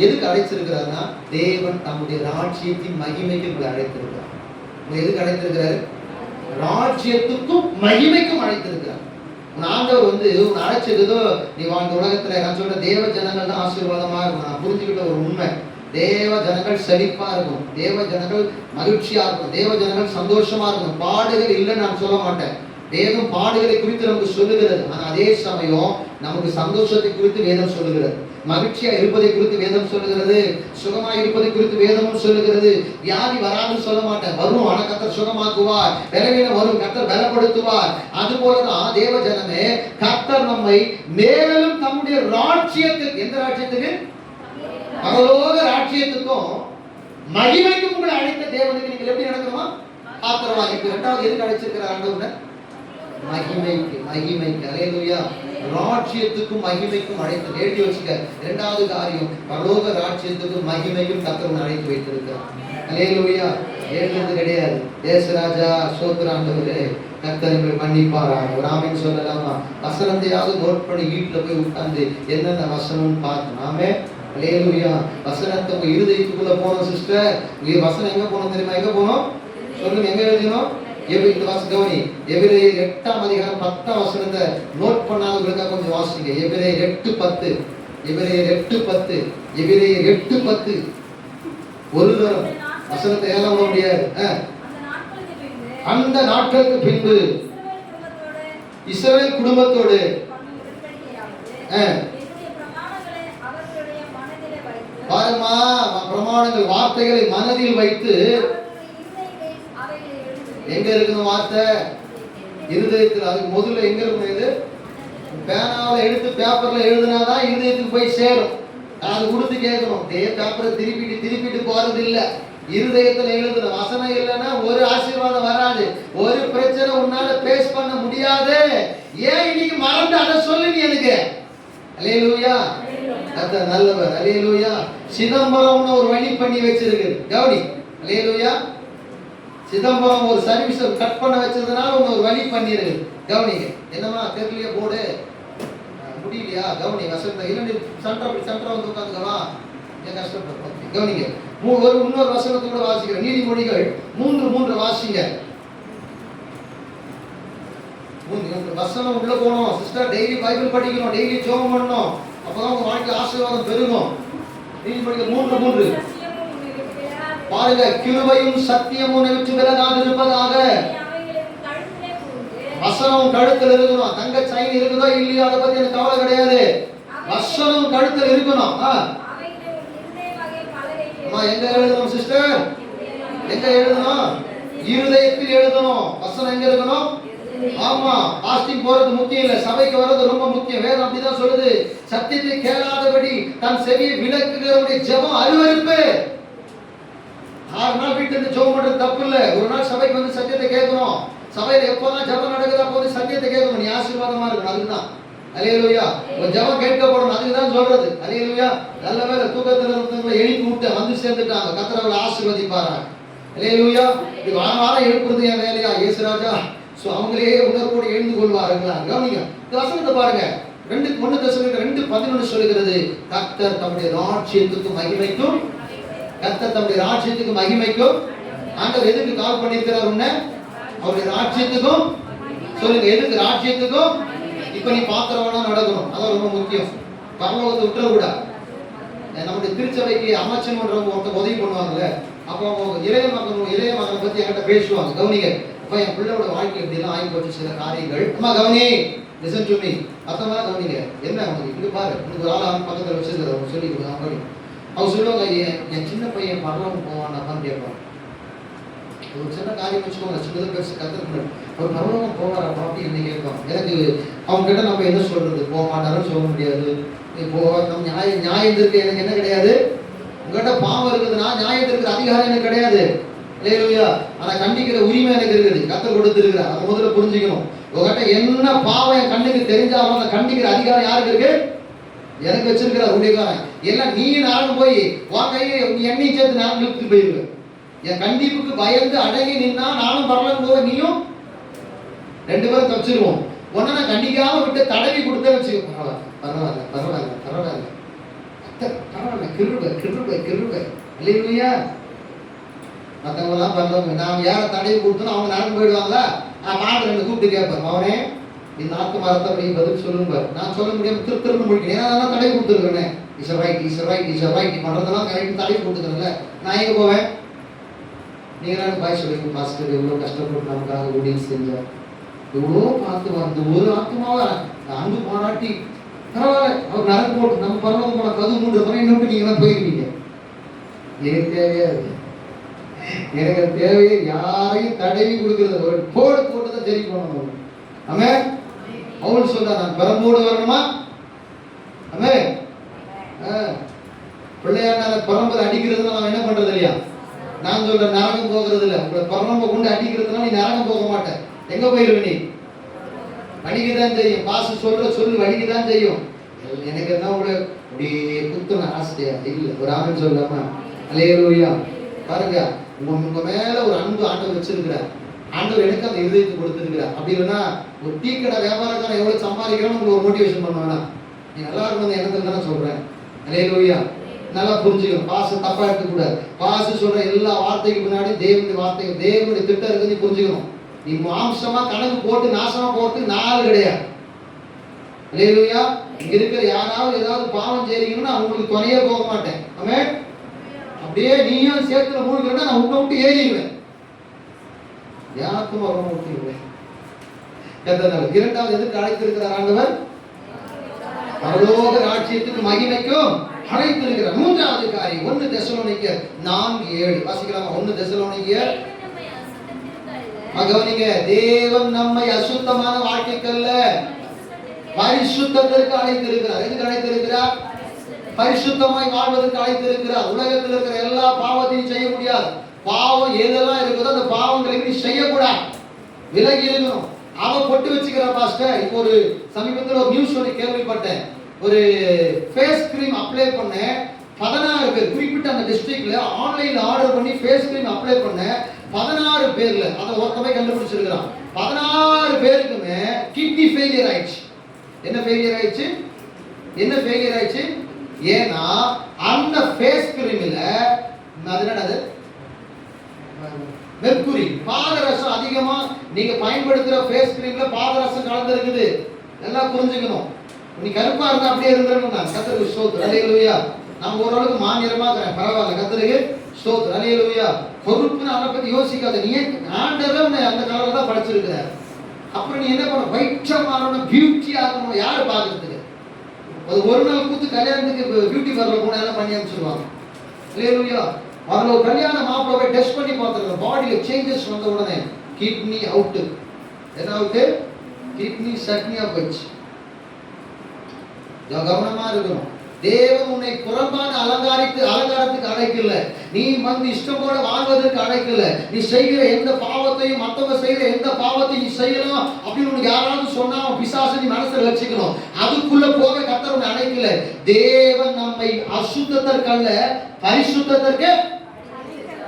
எதுக்கு அழைச்சிருக்கிறார்னா, தேவன் தம்முடைய ராஜ்யத்தின் மகிமைக்கு உங்களை அழைத்திருக்கிறார். உங்களை எதுக்கு அழைத்திருக்கிறாரு? ராஜ்யத்துக்கும் மகிமைக்கும் அழைத்திருக்கிறார். ஆண்டவர் உன்னை அழைச்சதோ, நீ வாழ்ந்த உலகத்துல நான் சொல்ற தேவ ஜனங்கள் தான் ஆசீர்வாதமா இருக்கும். நான் புரிஞ்சுக்கிட்ட ஒரு உண்மை, தேவ ஜனங்கள் செழிப்பா இருக்கும், தேவ ஜனங்கள் மகிழ்ச்சியா இருக்கும், தேவ ஜனங்கள் சந்தோஷமா இருக்கும். பாடுகள் இல்லைன்னு நான் சொல்ல மாட்டேன். வேதம் பாடுகளை குறித்து நமக்கு சொல்லுகிறது. ஆனா அதே சமயம் நமக்கு சந்தோஷத்தை குறித்து வேதம் சொல்லுகிறது, மகிழ்ச்சியா இருப்பதை குறித்து வேதம் சொல்லுகிறது, சுகமா இருப்பதை குறித்து வேதமும் சொல்லுகிறது. வியாதி வராதுன்னு சொல்ல மாட்டேன், வரும். ஆனா கர்த்தர் சுகமாக்குவார். பலவீனம் வரும், கர்த்தர் பலப்படுத்துவார். அது போலதான் தேவ ஜனமே, கர்த்தர் நம்மை மேலும் தம்முடைய ராஜ்யத்துக்கு, எந்த ராஜ்யத்துக்கு? பரலோக ராஜ்யத்துக்கும் மகிமைக்கும் உங்களை அழைத்த தேவனுக்கு நீங்கள் எப்படி நடக்கணுமா? ஆத்திரமாக. இப்ப 2வது எதுக்கு அழைச்சிருக்கிறார் ஆண்டவர்? மகிமைக்கு. மகிமைக்கு. அல்லேலூயா. ராஜ்யத்துக்கும் மகிமைக்கும் அழைத்து எழுதி வச்சுக்க. 2வது காரியம், பரலோக ராஜ்யத்துக்கும் மகிமைக்கும் கர்த்தர் அழைத்து வைத்திருக்கிறார். அல்லேலூயா. எழுதுறது கிடையாது. ஏசுராஜா ஸ்தோத்திரம் ஆண்டவரே, கர்த்தர் உங்களை மன்னிப்பாராக. ஒரு ஆமென் சொல்லலாமா? வசனத்தையாவது நோட் பண்ணி வீட்டுல போய் உட்கார்ந்து என்னென்ன வசனம்னு பார்க்கணும். ஆமென். அல்லேலூயா. வசனத்தை உங்க இருதயத்துக்குள்ள போனோம் சிஸ்டர். வசனம் எங்க போனோம் தெரியுமா? எங்க போனோம் சொல்லுங்க, எங்க எழுதினோம்? இந்த வாசி கவனி. எபிரேயர் 8ஆம் அதிகாரம் 10ஆம் வசனத்தை நோட் பண்ணாதவங்களுக்காக கொஞ்சம் வாசிங்க. எபிரேயர் 8:10. எபிரேயர் 8:10. எபிரேயர் 8:10. ஒரு தரம் வசனத்தை ஏல விட முடியாது. அந்த நாட்களுக்கு பின்பு இஸ்ரவேல் குடும்பத்தோடு பாருமா, பிரமாணங்கள் வார்த்தைகளை மனதில் வைத்து. எங்க இருக்கணும் வார்த்தை? இருதயத்தில். அதுக்கு முதல்ல எங்க இருக்கணும்? இது பேனாவில் எடுத்து பேப்பர்ல எழுதினாதான் இருதயத்துக்கு போய் சேரும். அது கொடுத்து கேட்கணும். பேப்பரை திருப்பிட்டு போறது இல்ல. இருதயத்துல எழுதணும். வசனம் இல்லைன்னா ஒரு ஆசீர்வாதம் வராது, ஒரு பிரச்சனை உன்னால பேஸ் பண்ண முடியாது. ஏன் இன்னைக்கு மறந்து அதை சொல்லு நீ எனக்கு. அல்லேலூயா. கர்த்தர் நல்லவர். அல்லேலூயா. சிதம்பரம்னு ஒரு வழி பண்ணி வச்சிருக்கு. கவனி. அல்லேலூயா. சிதம்பரம் ஒரு சர்வீஸ் கட் பண்ண வச்சதுனால ஒரு வழி பண்ணிருக்கு. கவனிங்க. என்னமா தெரியலையா? போடு முடியலையா? கவனி. வசனத்தை இல்ல சென்டரா வந்து உட்காந்துக்கவா. ஏன் கஷ்டப்படுறோம்? கவனிங்க. இன்னொரு வசனத்தோட வாசிக்கிறேன். நீதிமொழிகள் 3:3 வாசிங்க. வசனம் உள்ள போகணும் சிஸ்டர். டெய்லி பைபிள் படிக்கணும், டெய்லி ஜெபம் பண்ணணும். அப்பதான் உங்க வாழ்க்கை ஆசீர்வாதம் பெருகும். நீதிமொழிகள் 3:3 பாருங்க. கிருபையும் சத்தியமும் விட்டு விலகாது இருப்பதாக. வசனம் கழுத்தில் இருக்கணும். தங்க செயின் இருக்குதோ இல்லையோ அதை பத்தி எனக்கு கவலை கிடையாது. வசனம் கழுத்தில் இருக்கணும். எங்க எழுதணும் சிஸ்டர்? எங்க எழுதணும்? இருதயத்தில் எழுதணும். வசனம் எங்க இருக்கணும்? ஆமா. பாஸ்டிங் போறது முக்கியம் இல்ல, சபைக்கு வர்றது ரொம்ப முக்கியம். வேதம் அப்படிதான் சொல்லுது. சத்தியத்தை கேளாதபடி தன் செவியை விலக்குகிறவருடைய ஜெபம் அருவருப்பு. 6 நாள் வீட்டுல இருந்து ஜெபம் பண்றது தப்பு இல்ல. ஒரு நாள் சபைக்கு வந்து சத்தியத்தை கேட்கணும். சபையில எப்போதான் ஜெபம் நடக்குதா போது சத்தியத்தை கேட்கணும். நீ ஆசீர்வாதமா இருக்கணும். அதுதான். அல்லேலூயா. ஒரு ஜெபம் கேட்கப்படும். அதுக்குதான் சொல்றது. அல்லேலூயா. நல்ல வேளை தூக்கத்துல இருந்தவங்களை எழுப்பி விட்டு வந்து சேர்ந்துட்டாங்க. கர்த்தர் அவளை ஆசீர்வதிப்பாரா. அல்லேலூயா. இது வாரம் எழுப்புறது என் வேலையா? இயேசுராஜா அவங்களே உணர்வோடு எழுந்து கொள்வார்களா? கவனிங்க. இந்த வசனத்தை பாருங்க. 1 தெசலோனிக்கேயர் 2:11 சொல்லுகிறது. கர்த்தர் தம்முடைய ராஜ்யத்துக்கு மகிமைக்கும், கர்த்தர் தம்முடைய ராஜ்யத்துக்கு மகிமைக்கும். ஆண்டவர் எதுக்கு கால் பண்ணியிருக்கிறார்? உன்னை அவருடைய ராஜ்யத்துக்கும். சொல்லுங்க, எதுக்கு? ராஜ்யத்துக்கும் இப்ப நீ பாக்குறவனா நடக்கணும், அதான் ரொம்ப முக்கியம். பரலோகத்தை விட்டுறக்கூடாது. நம்முடைய திருச்சபைக்கு அமைச்சன் ஒருத்தர் உதவி பண்ணுவாங்கல்ல, அப்போ அவங்க இளைய மகனை பத்தி என்கிட்ட பேசுவாங்க. கவனிங்க, அப்ப என் பிள்ளையோட வாழ்க்கை எப்படிலாம் ஆகி போச்சு சில காரியங்கள். அம்மா கவனி, லிசன் டு மீ, அத்தமா கவனிங்க. என்ன அவனுக்கு இப்படி பாரு, உனக்கு ஒரு ஆள் பக்கத்தில் வச்சிருக்கிற அவங்க சொல்லி கொடுங்க. அவங்க சொல்லுவாங்க, என் சின்ன பையன் பரலோகம் போவான்னு கேட்பான். ஒரு சின்ன காரியம் வச்சுக்கோங்க, சின்னதாக பெருசு கற்றுக்கணும். அவர் பரலோகம் போவாரப்பா அப்படின்னு என்ன கேட்பான். எனக்கு அவங்க கிட்ட நம்ம என்ன சொல்றது, போக மாட்டாருன்னு சொல்ல முடியாது. இப்போ நம்ம நியாயம் இருக்கு, எனக்கு என்ன கிடையாது. உங்ககிட்ட பாவம் இருக்குதுன்னா நியாயம் இருக்கிற அதிகாரம் எனக்கு கிடையாது. இல்லையா? ஆனா கண்டிக்கிற உரிமை எனக்கு இருக்குது, கத்தர் கொடுத்துருக்கிற. அதை முதல்ல புரிஞ்சுக்கணும். உங்ககிட்ட என்ன பாவம் என் கண்ணுக்கு தெரிஞ்சாலும் அந்த கண்டிக்கிற அதிகாரம் யாருக்கு இருக்கு? எனக்கு வச்சிருக்கிற ஊழியக்காரன். எல்லாம் நீ நானும் போய் உன் கையை எண்ணெய் சேர்த்து நான் இழுத்து போயிருவேன். என் கண்டிப்புக்கு பயந்து அடங்கி நின்னா நானும் பரலோகம் போவேன், நீயும் ரெண்டு பேரும் தப்பிச்சிருவோம். ஒன்ன நான் கண்டிக்காம விட்டு தடவி கொடுத்த வச்சுக்கோ. பரவாயில்ல பரவாயில்ல பரவாயில்ல பரவாயில்ல, கிருபை இல்லையா? மற்றவங்களாம் பரவாயில்ல. நான் யாரை தடவி கொடுத்தோம் அவங்க நடந்து போயிடுவாங்களா? மாடு ரெண்டு கூப்பிட்டு கேட்பார், அவனே இந்த ஆத்து மரத்தை அப்படி பதில் சொல்லுங்க. நான் சொல்ல முடியாம திரும்ப முடிக்கணும், ஏன்னா நான் தடவி கொடுத்துருக்கேன். இஸ் ரைட் பண்றதெல்லாம் கரெக்ட் தடவி கொடுத்துக்கிறேன்ல, நான் எங்க போவேன்? நீங்க நான் பாய் சொல்லுங்க, பாஸ்கர் எவ்வளோ கஷ்டப்பட்டு நமக்காக ஊழியம் செஞ்சோம், எவ்வளோ பார்த்து வந்து ஒரு ஆத்மாவை அன்பு பாராட்டி பரவாயில்ல அவர் நடந்து போட்டு நம்ம பரவாயில்ல போன கது மூன்று முறை இன்னொரு நீங்க தான் போயிருக்கீங்க. எனக்கு தேவையாது, எனக்கு தேவையை யாரையும் தடவி கொடுக்கறது ஒரு போட்டு தான் சரி பண்ணணும். ஆமே அவள் சொல்றா, நான் பரம்போடு வரணுமா? ஆமே பிள்ளையாண்ட பரம்பரை அடிக்கிறதுனா நான் என்ன பண்றது இல்லையா? நான் சொல்ற நரகம் போகிறது இல்லை. உங்களை பரம்ப கொண்டு அடிக்கிறதுனா நீ நரகம் போக மாட்டேன். எங்க போயிருவ? நீ வடிக்கதான் செய்யும். பாச சொல்லு வடிக்கதான் செய்யும். எனக்கு என்ன உங்களை அப்படியே குத்துன ஆசையா இல்லை. ஒரு ஆமன் சொல்லாமா? அல்லேலூயா. பாருங்க, உங்க மேல ஒரு அன்பு ஆண்டவர் வச்சிருக்கிறார். ஆண்டவர் எனக்கு அந்த இதயத்தை கொடுத்துருக்கிறார். அப்படி இல்லைன்னா ஒரு டீ கடை வியாபாரக்காரன் எவ்வளவு சம்பாதிக்கிறோம் உங்களுக்கு ஒரு மோட்டிவேஷன் பண்ணுவானா? நீ நல்லா இருக்கும் எண்ணத்துல தானே சொல்றேன். அல்லேலூயா. நல்லா புரிஞ்சுக்கணும். பாச தப்பா எடுக்கக்கூடாது. பாச சொல்ற எல்லா வார்த்தைக்கு முன்னாடி தேவனுடைய வார்த்தை, தேவனுடைய திட்டம் இருக்கு, நீ புரிஞ்சுக்கணும். நீ மாம்சமா கணக்கு போட்டு நாசமா போறதுக்கு நாள் கிடையாது. அல்லேலூயா. இங்க இருக்கிற யாராவது ஏதாவது பாவம் செய்றீங்கன்னா அவங்களுக்கு துணையே போக மாட்டேன். ஆமென். அப்படியே நீயும் சேத்துல மூழ்கிறா நான் உன்னை விட்டு ஏறிடுவேன். யாருக்கும் வர விட்டுருவேன். இரண்டாவது எதுக்கு அழைத்திருக்கிறார் ஆண்டவர்? பரலோக ராஜ்யத்துக்கு மகிமைக்கும் அழைத்திருக்கிறார். மூன்றாவது காரியம் 1 தெசலோனிக்கேயர் 4:7 வாசிக்கலாமா? 1 தெசலோனிக்கேயர். கவனிங்க, தேவன் நம்மை அசுத்தமான வாழ்க்கைக்கல்ல பரிசுத்தத்திற்கு அழைத்திருக்கிறார். எதுக்கு அழைத்திருக்கிறார்? பரிசுத்தமாய் வாழ்வதற்கு அழைத்திருக்கிறார். உலகத்தில் இருக்கிற எல்லா பாவத்தையும் செய்ய முடியாது. பாவம் எதெல்லாம் இருக்குதோ அந்த பாவங்களை நீ செய்யக்கூடாது, விலகி இருக்கணும். அவன் பொட்டு வச்சுக்கிற பாஸ்டர். இப்போ ஒரு சமீபத்தில் ஒரு நியூஸ் ஒன்று கேள்விப்பட்டேன். ஒரு ஃபேஸ் கிரீம் அப்ளை பண்ண 16 பேர், குறிப்பிட்ட அந்த டிஸ்ட்ரிக்ட்ல ஆன்லைன்ல ஆர்டர் பண்ணி ஃபேஸ் கிரீம் அப்ளை பண்ண 16 பேர்ல அதை ஒருத்தமே கண்டுபிடிச்சிருக்கிறான். 16 பேருக்குமே கிட்னி ஃபெயிலியர் ஆயிடுச்சு. என்ன ஃபெயிலியர் ஆயிடுச்சு? ஏன்னா அந்த ஃபேஸ் கிரீம்ல அது மெர்க்குரி, பாதரசம் அதிகமா நீங்க பயன்படுத்துற ஃபேஸ் கிரீம்ல பாதரசம் கலந்து இருக்குது. எல்லாம் புரிஞ்சுக்கணும். நீ கருப்பா இருந்தா அப்படியே இருந்துடணும். நான் கர்த்தருக்கு ஸ்தோத்திரம். அல்லேலூயா. நான் ஓரளவுக்கு மாநிலமா இருக்கிறேன், பரவாயில்ல. கர்த்தருக்கு ஸ்தோத்திரம். அல்லேலூயா. பொறுப்புன்னு அதை பத்தி யோசிக்காத. நீ ஆண்டவர் உன்னை அந்த கலர்ல தான் படைச்சிருக்கிறார். அப்புறம் நீ என்ன பண்ண? வைட்சம் ஆகணும், பியூட்டி ஆகணும். யாரு பாக்குறதுக்கு? அது ஒரு நாள் கூத்து கல்யாணத்துக்கு பியூட்டி பார்லர் போனா எல்லாம் பண்ணி அனுப்பிச்சிருவாங்க. அல்லேலூயா. அவங்கள ஒரு கல்யாண மாப்பிள்ளை டெஸ்ட் பண்ணி பார்த்துருக்க, பாடியில சேஞ்சஸ் வந்த உடனே கிட்னி அவுட். என்ன அவுட்டு? கிட்னி சட்னியா போயிடுச்சு. கவனமா இருக்கணும். தேவன் உன்னை புறம்பான அலங்காரத்துக்கு அழைக்கல. நீ வந்து இஷ்டம் போல வாழ்வதற்கு அழைக்கல. நீ செய்கிற எந்த பாவத்தையும், மற்றவங்க செய்கிற எந்த பாவத்தையும் நீ செய்யலாம் அப்படின்னு உனக்கு யாராவது சொன்னா பிசாசு நீ மனசுல வச்சுக்கணும். அதுக்குள்ள போக கர்த்தர் உன்னை அழைக்கல. தேவன் நம்மை அசுத்தத்திற்கல்ல பரிசுத்தத்திற்கு.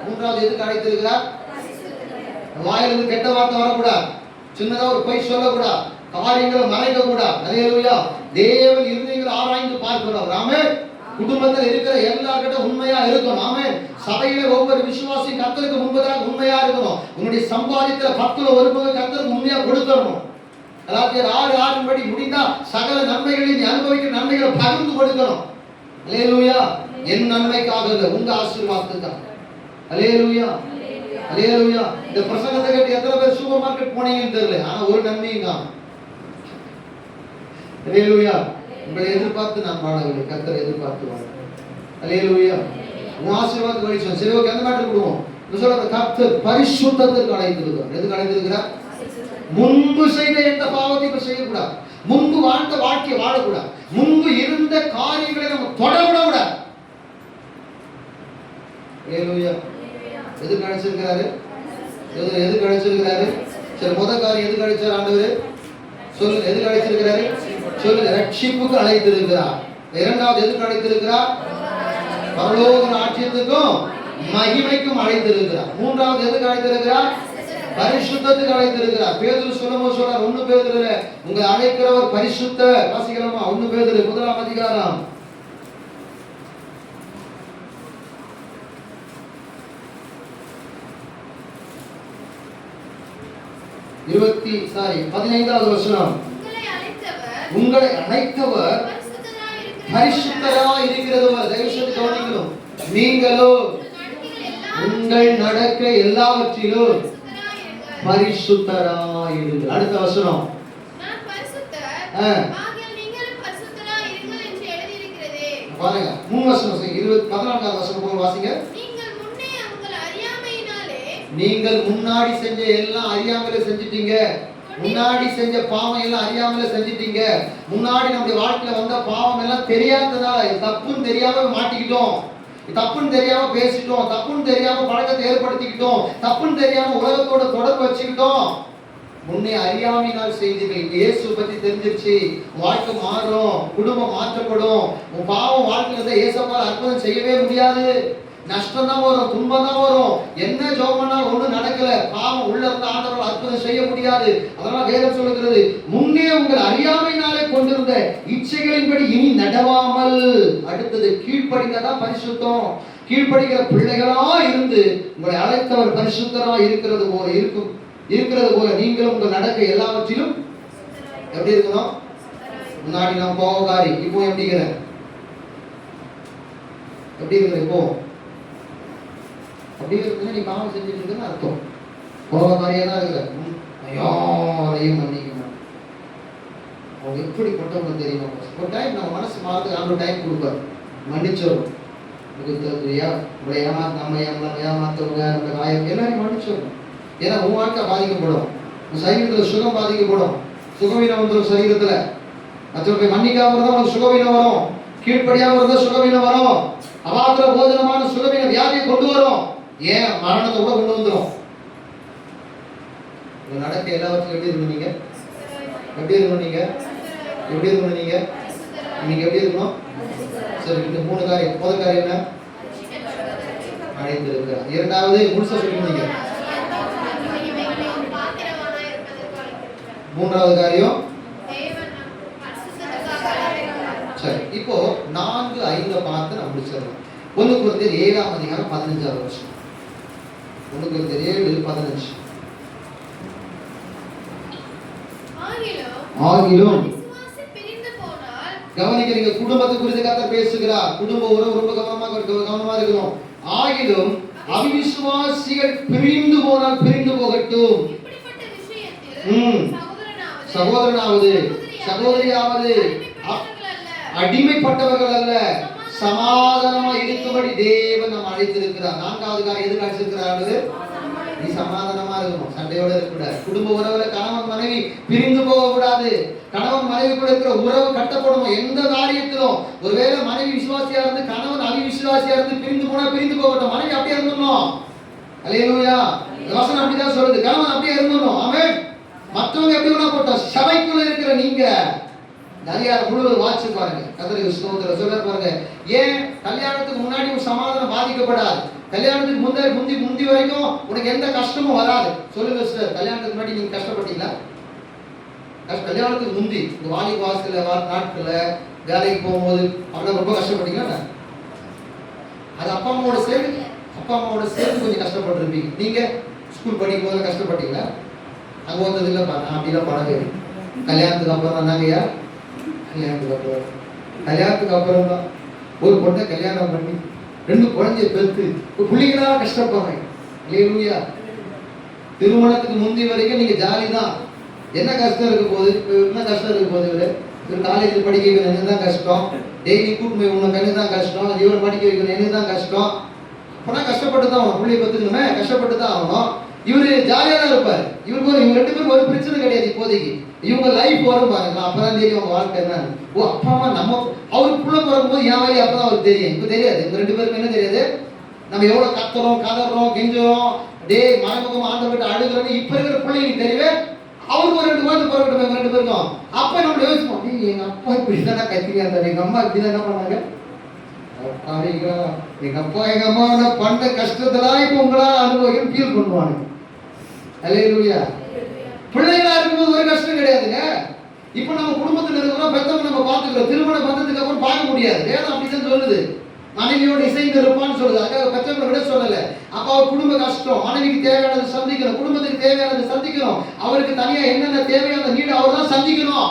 மூன்றாவது எதுக்கு அழைத்திருக்கிறார்? வாயிலிருந்து கெட்ட வார்த்தை வரக்கூடாது, சின்னதா ஒரு பொய் சொல்லக்கூடாது, காரியங்களை மறைக்க கூடாது. அல்லேலூயா. தேவன் இருதயங்களை ஆராய்ந்து பார்க்கிறார். ஆமென். குடும்பத்தில் இருக்கிற எல்லார்கிட்ட உண்மையா இருக்கணும். ஆமென். சபையில ஒவ்வொரு விசுவாசியும் கர்த்தருக்கு முன்பதாக உண்மையா இருக்கணும். உன்னுடைய சம்பாதிக்கிற 10ல ஒரு பங்கு கர்த்தருக்கு உண்மையா கொடுக்கணும். கலாத்தியர் 6:6 படி முடிந்தா சகல நன்மைகளை நீ அனுபவிக்கிற நன்மைகளை பகிர்ந்து கொடுக்கணும். அல்லேலூயா. என் நன்மைக்காக இல்ல, உங்க ஆசீர்வாதத்துக்காக. அல்லேலூயா, அல்லேலூயா. இந்த பிரசங்கத்தை கேட்டு எத்தனை பேர் சூப்பர் மார்க்கெட் போனீங்கன்னு தெரியல, ஆனா ஒரு நன்மையும் காணும். அல்லேலூயா. உங்களை எதிர்பார்த்து நான் வாழவில்லை, கர்த்தரை எதிர்பார்த்து வாழ. அல்லேலூயா. உன் ஆசீர்வாதத்துக்கு வழி சொல்ல. சரி, ஓகே, அந்த மேட்டர் கொடுவோம். சொல்ற கர்த்தர் பரிசுத்தத்திற்கு அழைத்திருக்கிறார். எதுக்கு அழைத்திருக்கிறார்? முன்பு செய்த எந்த பாவத்தையும் இப்ப செய்யக்கூடாது. முன்பு வாழ்ந்த வாழ்க்கையை வாழக்கூடாது. முன்பு இருந்த காரியங்களை நம்ம தொடவிட கூடாது. எதுக்கு அழைச்சிருக்கிறாரு? எதுக்கு அழைச்சிருக்கிறாரு? சரி, முதல் காரியம் எதுக்கு அழைச்சார் ஆண்டவர்? சொல்லுங்க, எதுக்கு அழைச்சிருக்கிறாரு? சொல்லுங்க. ரட்சிப்புக்கு அழைத்திருக்கிறார். இரண்டாவது எதுக்கு அழைத்திருக்கிறார்? பரலோக ராஜ்யத்துக்கும் மகிமைக்கும் அழைத்திருக்கிறார். மூன்றாவது எதுக்கு அழைத்திருக்கிறார்? பரிசுத்தத்துக்கு அழைத்திருக்கிறார். பேதுரு சொல்லும்போது சொல்றார், 1 பேதுருல உங்களை அழைக்கிறவர் பரிசுத்த. வாசிக்கலாமா? 1 பேதுரு 1ஆம் அதிகாரம் 15வது வசனம். உங்களை அழைத்தவர் பரிசுத்தராய் இருக்கிறவர். தயவுசெய்து கவனிக்கணும். நீங்களோ உங்கள் நடக்க எல்லாவற்றிலும் பரிசுத்தராய் இருங்கள். அடுத்த வசனம். நான் பரிசுத்தர், ஆகையால் நீங்களும் பரிசுத்தராய் இருங்கள் என்று எழுதி இருக்கிறதே. பாருங்க, 3 வசனம் 14வது வசனம் போய் வாசிங்க. நீங்கள் முன்னே உங்கள் அறியாமையினாலே, நீங்கள் முன்னாடி செஞ்ச எல்லாம் அறியாமலே செஞ்சிட்டீங்க. முன்னாடி செஞ்ச பாவம் எல்லாம் அறியாமலே செஞ்சிட்டீங்க. முன்னாடி நம்முடைய வாழ்க்கையில வந்த பாவம் எல்லாம் தெரியாததால தப்புன்னு தெரியாம மாட்டிக்கிட்டோம். தப்புன்னு தெரியாம பேசிட்டோம். தப்புன்னு தெரியாம பழக்கத்தை ஏற்படுத்திக்கிட்டோம். தப்புன்னு தெரியாம உலகத்தோட தொடர்பு வச்சுக்கிட்டோம். முன்னே அறியாமையினால் செய்தீர்கள். இயேசு பத்தி தெரிஞ்சிருச்சு. வாழ்க்கை மாறும், குடும்பம் மாற்றப்படும். உன் பாவம் வாழ்க்கையில இயேசுவால் அற்புதம் செய்யவே முடியாது. நஷ்டம் தான் வரும், துன்பம் தான் வரும். என்ன ஜெபம் பண்ணாலும் ஒண்ணும் நடக்கல. பாவம் உள்ள இருந்த ஆண்டவரால் அற்புதம் செய்ய முடியாது. அதனால வேதம் சொல்லுகிறது, முன்னே உங்கள் அறியாமையினாலே கொண்டிருந்த இச்சைகளின்படி இனி நடவாமல். அடுத்தது கீழ்ப்படிந்ததான் பரிசுத்தம். கீழ்ப்படிக்கிற பிள்ளைகளா இருந்து உங்களை அழைத்தவர் பரிசுத்தரா இருக்கிறது போல நீங்களும் உங்கள் நடக்க எல்லாவற்றிலும் எப்படி இருக்கணும்? முன்னாடி நான் கோபக்காரி, இப்போ எப்படி இருக்கிறேன்? இப்போ அப்படி இருக்குன்னா நீ பாவம் செஞ்சுட்டு இருக்குன்னு அர்த்தம். கோபக்காரியா தான் இருக்கிற. யாரையும் மன்னிக்கணும். அவங்க எப்படி கொண்டவங்க தெரியுமா? ஒரு டைம் நம்ம மனசு மாறுறது அந்த டைம் கொடுப்பாரு. மன்னிச்சிடும். உங்களை ஏமாத்தவங்க, நம்ம காயம் எல்லாரையும் மன்னிச்சிடணும். ஏன்னா உன் வாழ்க்கை பாதிக்கப்படும், உன் சரீரத்துல சுகம் பாதிக்கப்படும். சுகவீனம் வந்துடும் சரீரத்துல. மற்றவர்களை மன்னிக்காம இருந்தா உனக்கு சுகவீனம் வரும். கீழ்ப்படியாம இருந்தா சுகவீனம் வரும். அவாத்திர போஜனமான சுகவீன வியாதியை கொண்டு வரும். ஏன் மரணத்தை கூட கொண்டு வந்துடும். நடக்க எல்லாவற்றையும் எப்படி இருக்கணும் நீங்க? எப்படி இருக்கணும் நீங்க? எப்படி இருக்கணும் நீங்க? நீங்க எப்படி இருக்கணும்? சரி, இந்த 3 காரியம். முதல் காரியம் என்ன? அழைத்திருக்கிறார். இரண்டாவது முழுசா சொல்லிருந்தீங்க. மூன்றாவது காரியம். சரி, இப்போ 4, 5 பார்த்து நான் முடிச்சிடலாம். 1 கொரிந்தியர் 7ஆம் அதிகாரம் 15வது வசனம். 1 கொரிந்தியர் 7:15. ஆகிலும் கவனிக்கிறீங்க, குடும்பத்தை குறித்து கர்த்தர் பேசுகிறார். குடும்ப உறவு ரொம்ப கவனமா இருக்கணும். ஆகிலும் அவிசுவாசிகள் பிரிந்து போனால் பிரிந்து போகட்டும். சகோதரனாவது சகோதரியாவது அடிமைப்பட்டவர்கள் அல்ல, சமாதானமா இருக்கும்படி தேவன் நம்ம அழைத்திருக்கிறார். 4வது காரியம் எதுக்கு அழைச்சிருக்கிறாரு? நீ சமாதானமா இருக்கணும், சண்டையோட இருக்கக்கூடாது. குடும்ப உறவுல கணவன் மனைவி பிரிந்து போக கூடாது. கணவன் மனைவி கூட இருக்கிற உறவு கட்டப்படணும். எந்த காரியத்திலும் ஒருவேளை மனைவி விசுவாசியா இருந்து கணவன் அவிசுவாசியா இருந்து பிரிந்து போனா பிரிந்து போகட்டும். மனைவி அப்படியே இருந்துடணும். அல்லேலூயா. வசனம் அப்படிதான் சொல்லுது. கணவன் அப்படியே இருந்துடணும். ஆமென். மற்றவங்க எப்படி வேணா போட்டோம், சபைக்குள்ள இருக்கிற நீங்க நிறைய முழுவதும் வாட்சி பாருங்க. கர்த்தருக்கு ஸ்தோத்திரம் சொல்ல பாருங்க. ஏன் கல்யாணத்துக்கு முன்னாடி ஒரு சமாதானம் பாதிக்கப்படாது. கல்யாணத்துக்கு முந்தி வரைக்கும் உனக்கு எந்த கஷ்டமும் வராது. சொல்லுங்க சார், கல்யாணத்துக்கு முன்னாடி நீங்க கஷ்டப்பட்டீங்களா? கல்யாணத்துக்கு முந்தி இந்த வாலிப வாசல நாட்கள்ல வேலைக்கு போகும்போது அவ்வளவு ரொம்ப கஷ்டப்பட்டீங்களா? அது அப்பா அம்மாவோட சேர்ந்து கொஞ்சம் கஷ்டப்பட்டிருப்பீங்க. நீங்க ஸ்கூல் படிக்கும் போது கஷ்டப்பட்டீங்களா? அங்க வந்தது இல்லை, நான் அப்படிலாம் பழக கல்யாணத்துக்கு அப்புறம் என்னங்கய்யா? கல்யாணத்துக்கு அப்புறம் தான் ஒரு பொண்ணை கல்யாணம் பண்ணி 2 குழந்தைய பெற்று பிள்ளைங்களா கஷ்டப்படுறாங்க. அல்லேலூயா. திருமணத்துக்கு முந்தி வரைக்கும் நீங்க ஜாலி தான். என்ன கஷ்டம் இருக்க போகுது? என்ன கஷ்டம் இருக்க போகுது? இவர் காலேஜில் படிக்க வைக்கணும், எனக்கு தான் கஷ்டம். டெய்லி கூட்டு போய் உனக்கு எனக்கு தான் கஷ்டம். இவரை படிக்க வைக்கணும், எனக்கு தான் கஷ்டம். அப்பனா கஷ்டப்பட்டு தான் ஆகணும். பிள்ளைய பத்துக்கணுமே, கஷ்டப்பட்டு தான் ஆகணும். இவரு ஜாலியா தான் இருப்பாரு. இவங்க 2 பேரும் ஒரு பிரச்சனை கிடையாது இப்போதைக்கு. இவங்க லைஃப் வரும் பாருங்க, அப்பதான் தெரியும் அவங்க வாழ்க்கை என்ன. ஓ அப்பா அம்மா நம்ம அவருக்கு புள்ள பிறக்கும்போது என் வழி அப்பதான் அவருக்கு தெரியும். இப்ப தெரியாது. இவங்க 2 பேருக்கும் என்ன தெரியாது? நம்ம எவ்வளவு கத்துறோம், கதறோம், கெஞ்சுறோம், மறைமுகமா ஆண்டவர்கிட்ட அழுகிறோம். இப்ப இருக்கிற பிள்ளைங்களுக்கு தெரியவே அவருக்கு ஒரு 2 குழந்தை பிறக்கட்டும் 2 பேருக்கும். அப்ப நம்ம யோசிப்போம், எங்க அப்பா இப்படிதானே கத்திரியா இருந்தாரு, எங்க அம்மா இப்படிதான் என்ன பண்ணாங்க. எங்க அப்பா எங்க அம்மா பண்ண கஷ்டத்தெல்லாம் இப்ப உங்களால அனுபவிக்க ஃபீல் பண்ணுவாங்க. அல்லேலூயா. பிள்ளைகளா இருக்கும்போது ஒரு கஷ்டம் கிடையாதுங்க. இப்ப நம்ம குடும்பத்தில் இருக்கிறோம், பெத்தவங்க நம்ம பார்த்துக்கிறோம். திருமண பந்தத்துக்கு அப்புறம் பார்க்க முடியாது. வேதம் அப்படிதான் சொல்லுது. மனைவியோட இசைந்து இருப்பான்னு சொல்லுது. அதுக்காக பெற்றவங்களை விட சொல்லல. அப்ப அவர் குடும்ப கஷ்டம், மனைவிக்கு தேவையானது சந்திக்கணும், குடும்பத்துக்கு தேவையானது சந்திக்கணும். அவருக்கு தனியா என்னென்ன தேவையான நீடு அவர் தான் சந்திக்கணும்.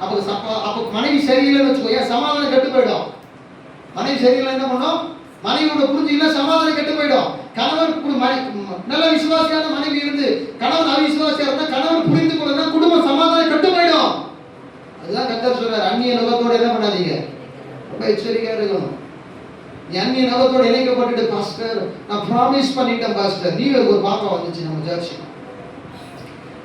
அப்ப மனைவி சரியில்லைன்னு வச்சுக்கோ, ஏன் சமாதானம் கெட்டு போயிடும். மனைவி சரியில்லை என்ன பண்ணும்? மனைவியோட புரிஞ்சுக்கல சமாதானம் கெட்டு போயிடும். கணவர் நல்ல விசுவாசியான மனைவி இருந்து கணவர் அவிசுவாசியா இருந்தா கணவர் புரிந்து கொள்ளனா குடும்ப சமாதானம் கெட்டு போயிடும். அதுதான் கர்த்தர் சொல்றாரு, அந்நிய நுகத்தோட என்ன பண்ணாதீங்க, ரொம்ப எச்சரிக்கையா இருக்கணும். நீ அந்நிய நுகத்தோட இணைக்கப்பட்டுட்டு, பாஸ்டர் நான் ப்ராமிஸ் பண்ணிட்டேன் பாஸ்டர். நீ ஒரு பாப்பா வந்துச்சு நம்ம சர்ச்.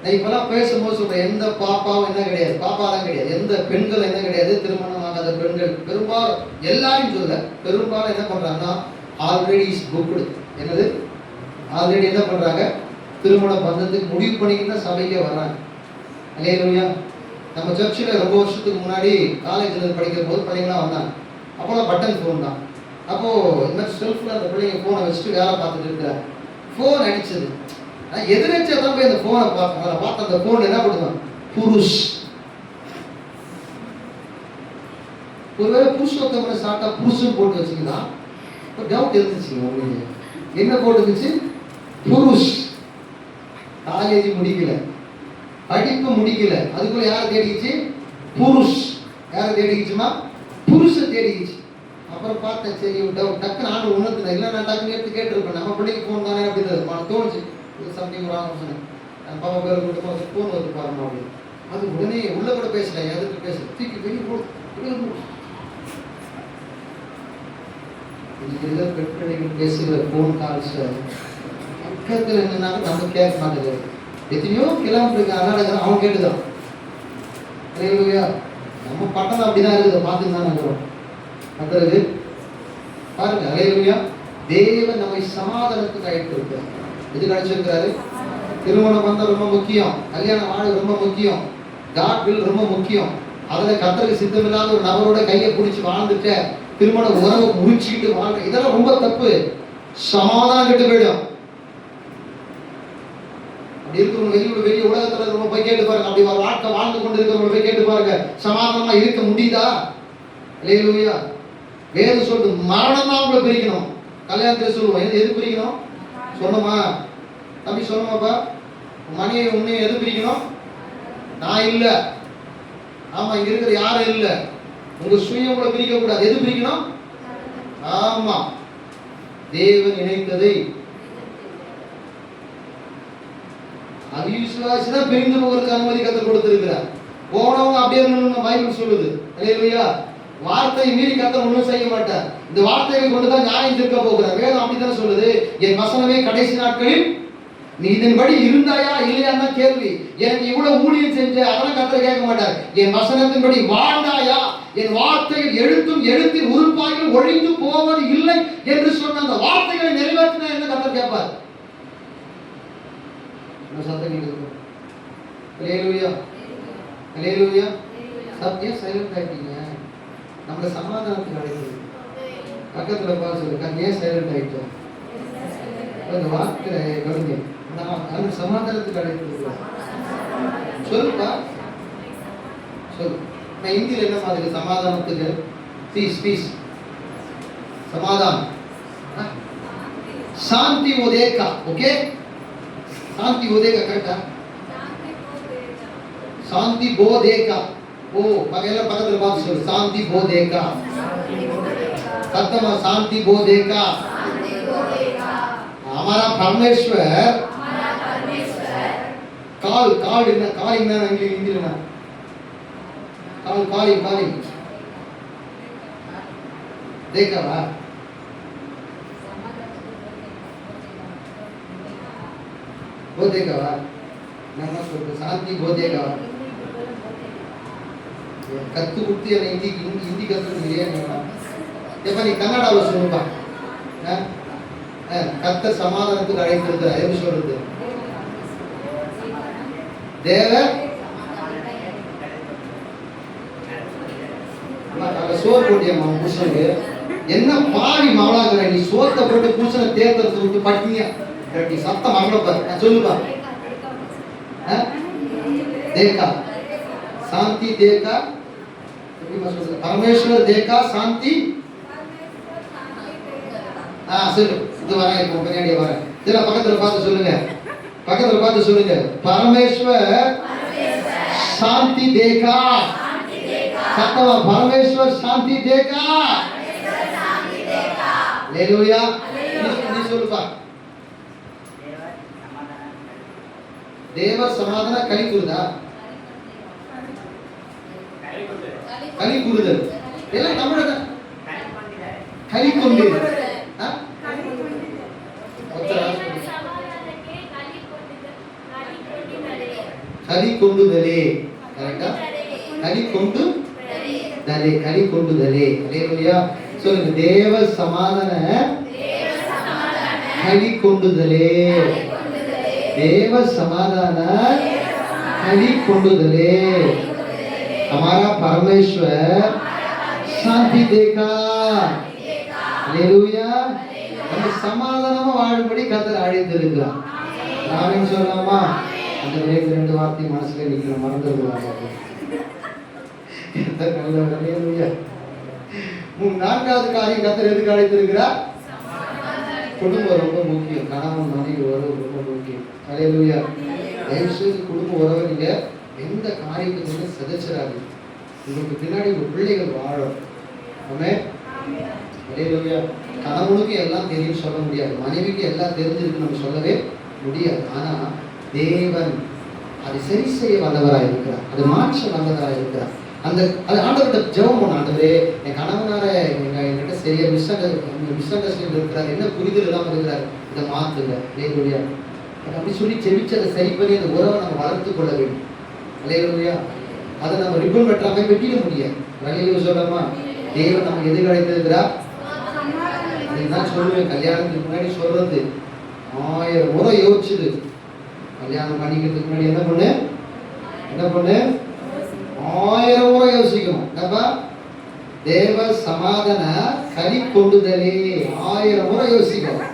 நான் இப்பெல்லாம் பேசும்போது சொல்றேன், எந்த பாப்பாவும் என்ன கிடையாது, பாப்பா தான் கிடையாது. எந்த பெண்கள் என்ன கிடையாது, திருமணம் ஆகாத பெண்கள் பெரும்பாலும், எல்லாரும் சொல்ல பெரும்பாலும் என்ன பண்றாங்கன்னா ஆல்ரெடி இஸ் புக்டு. என்னது? ஆல்ரெடி என்ன பண்றாங்க, திருமண பந்தத்துக்கு முடிவு பண்ணிக்கிட்டு தான் சபைக்கே வர்றாங்க. அல்லேலூயா. நம்ம சர்ச்சில் ரொம்ப வருஷத்துக்கு முன்னாடி காலேஜில் படிக்கிற போது பிள்ளைங்களாம் வந்தாங்க. அப்போலாம் பட்டன் ஃபோன் தான். அப்போ இந்த மாதிரி செல்ஃபில் அந்த பிள்ளைங்க ஃபோனை வச்சுட்டு வேலை பார்த்துட்டு இருக்கிறாங்க. ஃபோன் அடிச்சது. எதிர்த்து தான் போய் அந்த ஃபோனை பார்த்து அந்த ஃபோன் என்ன பண்ணுவாங்க, புருஷ். ஒருவேளை புருஷோத்தமனை சாப்பிட்டா புருஷன் போட்டு வச்சுக்கலாம். ஒரு டவுட் இருந்துச்சு உங்களுக்கு, என்ன போட்டுருந்துச்சு? புருஷ். காலேஜ் முடிக்கல, படிப்பு முடிக்கல, அதுக்குள்ள யாரை தேடிக்கிச்சு? புருஷ். யாரை தேடிக்கிச்சுமா? புருஷ தேடிக்கிச்சு. அப்புறம் பார்த்தேன், சரி டவுட் டக்குன்னு ஆண்டு உணர்த்துனேன். இல்லை நான் டக்குன்னு எடுத்து கேட்டிருப்பேன், நம்ம பிள்ளைக்கு ஃபோன் தானே அப்படின்றது தோணுச்சு. சம்திங் ராங் சொன்னேன். பாப்பா பேர் கொடுத்து ஃபோன் வந்து பாருங்க அப்படின்னு. அது உடனே உள்ள கூட பேசல, எதுக்கு பேச தூக்கி வெளியே போடு. பெண்கள் பேசுகிற ஃபோன் கால்ஸ் பக்கத்தில் என்னன்னாலும் நம்ம கேட்க மாட்டேங்குது. எத்தனையோ கிலோமீட்டருக்கு அனாடகம் அவன் கேட்டுதான். அல்லேலூயா. நம்ம பட்டம் அப்படிதான் இருக்குது, பார்த்துட்டு தான் இருக்கிறோம். மற்றது பாருங்க, அல்லேலூயா. தேவன் நம்மை சமாதானத்துக்கு அழைத்து இருக்கிறார். எதுக்கு அழைச்சிருக்கிறாரு? திருமணம் பந்தம் ரொம்ப முக்கியம், கல்யாண வாழ்வு ரொம்ப முக்கியம், காட் வில் ரொம்ப முக்கியம். அதுல கர்த்தருக்கு சித்தமில்லாத ஒரு நபரோட கையை பிடிச்சி வாழ்ந்துட்ட, திருமண உறவை முறிச்சுக்கிட்டு வாழ்ற, இதெல்லாம் ரொம்ப தப்பு. சமாதானம் கெட்டு போயிடும். அப்படி இருக்கிறவங்க வெளிய உலகத்துல ரொம்ப போய் கேட்டு பாருங்க. அப்படி ஒரு வாழ்க்கை வாழ்ந்து கொண்டு இருக்கிறவங்க போய் கேட்டு பாருங்க, சமாதானமா இருக்க முடியுதா? அல்லேலூயா. வேதம் சொல்லுது, மரணம் தான் உங்களை பிரிக்கணும். கல்யாணத்துல சொல்லுவோம், எது பிரிக்கணும் சொன்னோமா? தம்பி சொன்னோமாப்பா, மணியை உன்னையும் எது பிரிக்கணும்? நான் இல்ல, ஆமா இங்க இருக்கிற யாரும் இல்ல, உங்க சுயம் உங்களை பிரிக்க கூடாது. எது பிரிக்கணும்? ஆமா, தேவன் இணைத்ததை. அவிசுவாசி தான் பிரிந்து போகிறதுக்கு அனுமதி கர்த்தர் கொடுத்திருக்கிறார். போனவங்க அப்படியே இருக்கணும்னு பைபிள் சொல்லுது. அல்லேலூயா. வார்த்தையை மீறி கர்த்தர் ஒன்றும் செய்ய மாட்டார். இந்த வார்த்தையை கொண்டுதான் நியாயம் தீர்க்க போகிறார். வேதம் அப்படித்தான் சொல்லுது, என் வசனமே கடைசி நாட்களில் நீ இதன்படி இருந்தாயா இல்லையான்னு தான் கேள்வி. எனக்கு இவ்வளவு ஊழியம் செஞ்ச, அதெல்லாம் கர்த்தர் கேட்க மாட்டார். என் வசனத்தின்படி வாழ்ந்தாயா, என் வார்த்தைகள் எழுத்தும் எழுத்தின் உறுப்பாகிலும் ஒழிந்து போவது இல்லை என்று சொன்ன அந்த வார்த்தைகளை நிறைவேற்றினா என்ன கர்த்தர் கேட்பார்? சத்தம் கேட்குது. அல்லேலூயா. அல்லேலூயா. சத்தியம் சைலண்ட் ஆயிட்டீங்க. நம்மள சமாதானத்துக்கு அழைக்கிறது. பக்கத்துல பார்த்து சொல்லுங்க, ஏன் சைலண்ட் ஆயிட்டோம்? அந்த வார்த்தை கருங்க, நான் சமாதானத்துக்கு அழைக்கிறது. சொல்லுப்பா, சொல்லு. நான் இந்தியில என்ன மாதிரி சமாதானத்துக்கு? பீஸ் பீஸ், சமாதானம், சாந்தி உதேகா. ஓகே, சாந்தி உதேகா கரெக்டா? சாந்தி போதேகா. ஓ பகையில பக்கத்துல பார்த்து சொல்லு, சாந்தி போதேகா. சத்தமா சாந்தி போதேகா. हमारा परमेश्वर काल काल என்ன காலிங் தான் இங்கிலீஷ்ல काल காலிங் காலிங் देखा वा वो देखा वा நம்ம சொல்ற சாந்தி போதேகா கத்து குட்டி அந்த ஹிந்தி கத்து இல்லையா எப்ப நீ கன்னடால சொல்லுப்பா கர்த்தர் சமாதானத்துக்கு அழைத்திருக்கிறார். எப்படி சொல்றது? தேவ சோறு போட்டியம்மா புருஷனுக்கு என்ன பாடி மாவளாங்கிற நீ சோத்தை போட்டு புருஷனை தேர்தல் விட்டு பட்டினியா நீ சத்தம் அவ்வளவு சொல்லுப்பா. தேக்கா சாந்தி தேக்கா சொல்றது பரமேஸ்வர் தேக்கா சாந்தி. சொல்லு இது வரேன் இப்போ பின்னாடி வரேன். இதுல பக்கத்துல பார்த்து சொல்லுங்க, பக்கத்துல பார்த்து சொல்லுங்க. பரமேஸ்வர் சாந்தி தேக்கா. சத்தமா பரமேஸ்வர் சாந்தி தேக்கா. ஹalleluya. நீ சொல்லுப்பா. தேவ சமாதான கலி கூறுதா? கலி கூறுதல் எல்லாம் தமிழ்ல கலி கொண்டு கலி கொண்டுதலே. கரெக்டா? கலி கொண்டு தலே, கலி கொண்டுதலே. ஹalleluya. சொல்லுங்க தேவ சமாதான கலி கொண்டுதலே. தேவ சமாதான கலி கொண்டுதலே. हमारा परमेश्वर शांति देगा. ஹalleluya. நம்ம சமாதானமா வாழும்படி கர்த்தர் அழைத்திருக்கிறார். ஆமென் சொல்லலாமா? அந்த ரெண்டு வார்த்தை மனசுல நிக்கிற மறந்துடுவாங்க. கர்த்தர் நல்லவர். ஹalleluya. நான்காவது காரியம் கர்த்தர் எதுக்கு அழைத்திருக்கிறார்? குடும்பம் ரொம்ப முக்கியம். கணவன் மனைவி உறவு ரொம்ப முக்கியம். ஹalleluya. தயவுசெய்து குடும்ப உறவை நீங்க எந்த காரியத்துக்கு சிதைச்சிடாது. உங்களுக்கு பின்னாடி உங்க பிள்ளைகள் வாழும். ஆமென். ஹalleluya. கணவனுக்கு எல்லாம் தெரியும் சொல்ல முடியாது, மனைவிக்கு எல்லாம் தெரிஞ்சிருக்கு நம்ம சொல்லவே முடியாது. ஆனா தேவன் அதை சரி செய்ய வல்லவராக இருக்கிறார், அதை மாற்ற வல்லவராக இருக்கிறார். அந்த அது ஆண்டவர்கிட்ட ஜெபம் பண்ண, ஆண்டவரே என் கணவனார என்கிட்ட சரியா மிஸ் அண்டர்ஸ்டாண்டிங் இருக்கிறார், என்ன புரிதல் இல்லாமல் இருக்கிறார், இதை மாற்றுங்க. ஹalleluya. அப்படி சொல்லி செவிச்சு அதை சரி பண்ணி அந்த உறவை நம்ம வளர்த்து கொள்ள வேண்டும். ஹalleluya. அதை நம்ம ரிப்பன் வெட்டாம வெட்டிட முடியாது. ஹalleluya சொல்லலாமா? தேவன் நம்ம எதுக்கு அழைத்திருக்கிறார்? அதுதான் சொல்லுவேன், கல்யாணத்துக்கு முன்னாடி சொல்றது 1000 முறை யோசிச்சுது. கல்யாணம் பண்ணிக்கிறதுக்கு முன்னாடி என்ன பண்ணு 1000 முறை யோசிக்கணும். என்னப்பா? தேவ சமாதான கலி கொண்டுதலே 1000 முறை யோசிக்கணும்.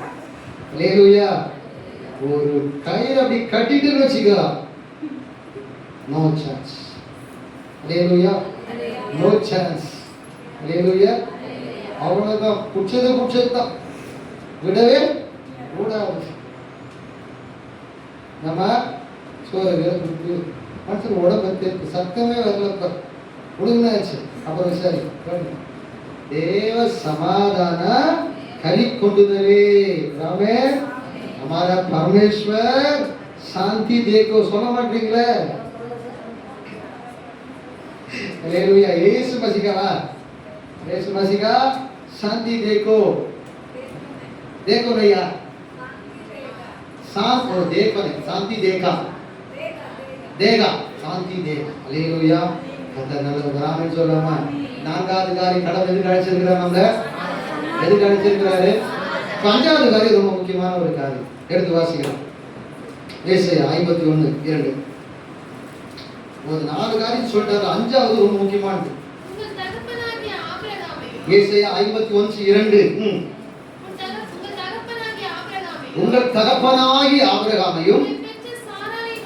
ஹalleluya. ஒரு கயிறு அப்படி கட்டிட்டுன்னு வச்சுக்கோ, no chance. Hallelujah. No chance. Hallelujah. அவ்வளவுதான், குச்சதான் விடவே கூடாது. நம்ம சோறு மனுஷன் உடம்பு சத்தமே வரலப்ப ஒழுங்காச்சு. அப்புறம் விசாரி தேவ சமாதான கலி கொண்டுதலே. ராமே हमारा परमेश्वर शांति देखो சொல்ல மாட்டீங்களே? हालेलुया. यीशु मसीह का यीशु मसीह का शांति देखो भैया, शांत हो, देखो नहीं शांति देगा शांति देगा. हालेलुया. கர்த்தர் நல்லவராக சொல்லலாமா? நான்காவது காரியம் கடவுள் எதுக்கு அழைச்சிருக்கிறார்? நம்மள எதுக்கு அழைச்சிருக்கிறாரு? அஞ்சாவது காரியம் ரொம்ப முக்கியமான ஒரு காரியம், எடுத்து வாசிக்கலாம். ஏசாயா 51:2. ஒரு 4 காரியம் சொல்லிட்டாரு, அஞ்சாவது ரொம்ப முக்கியமானது. ஏசாயா 51:2. உங்கள் தகப்பனாகி ஆபிரகாமையும்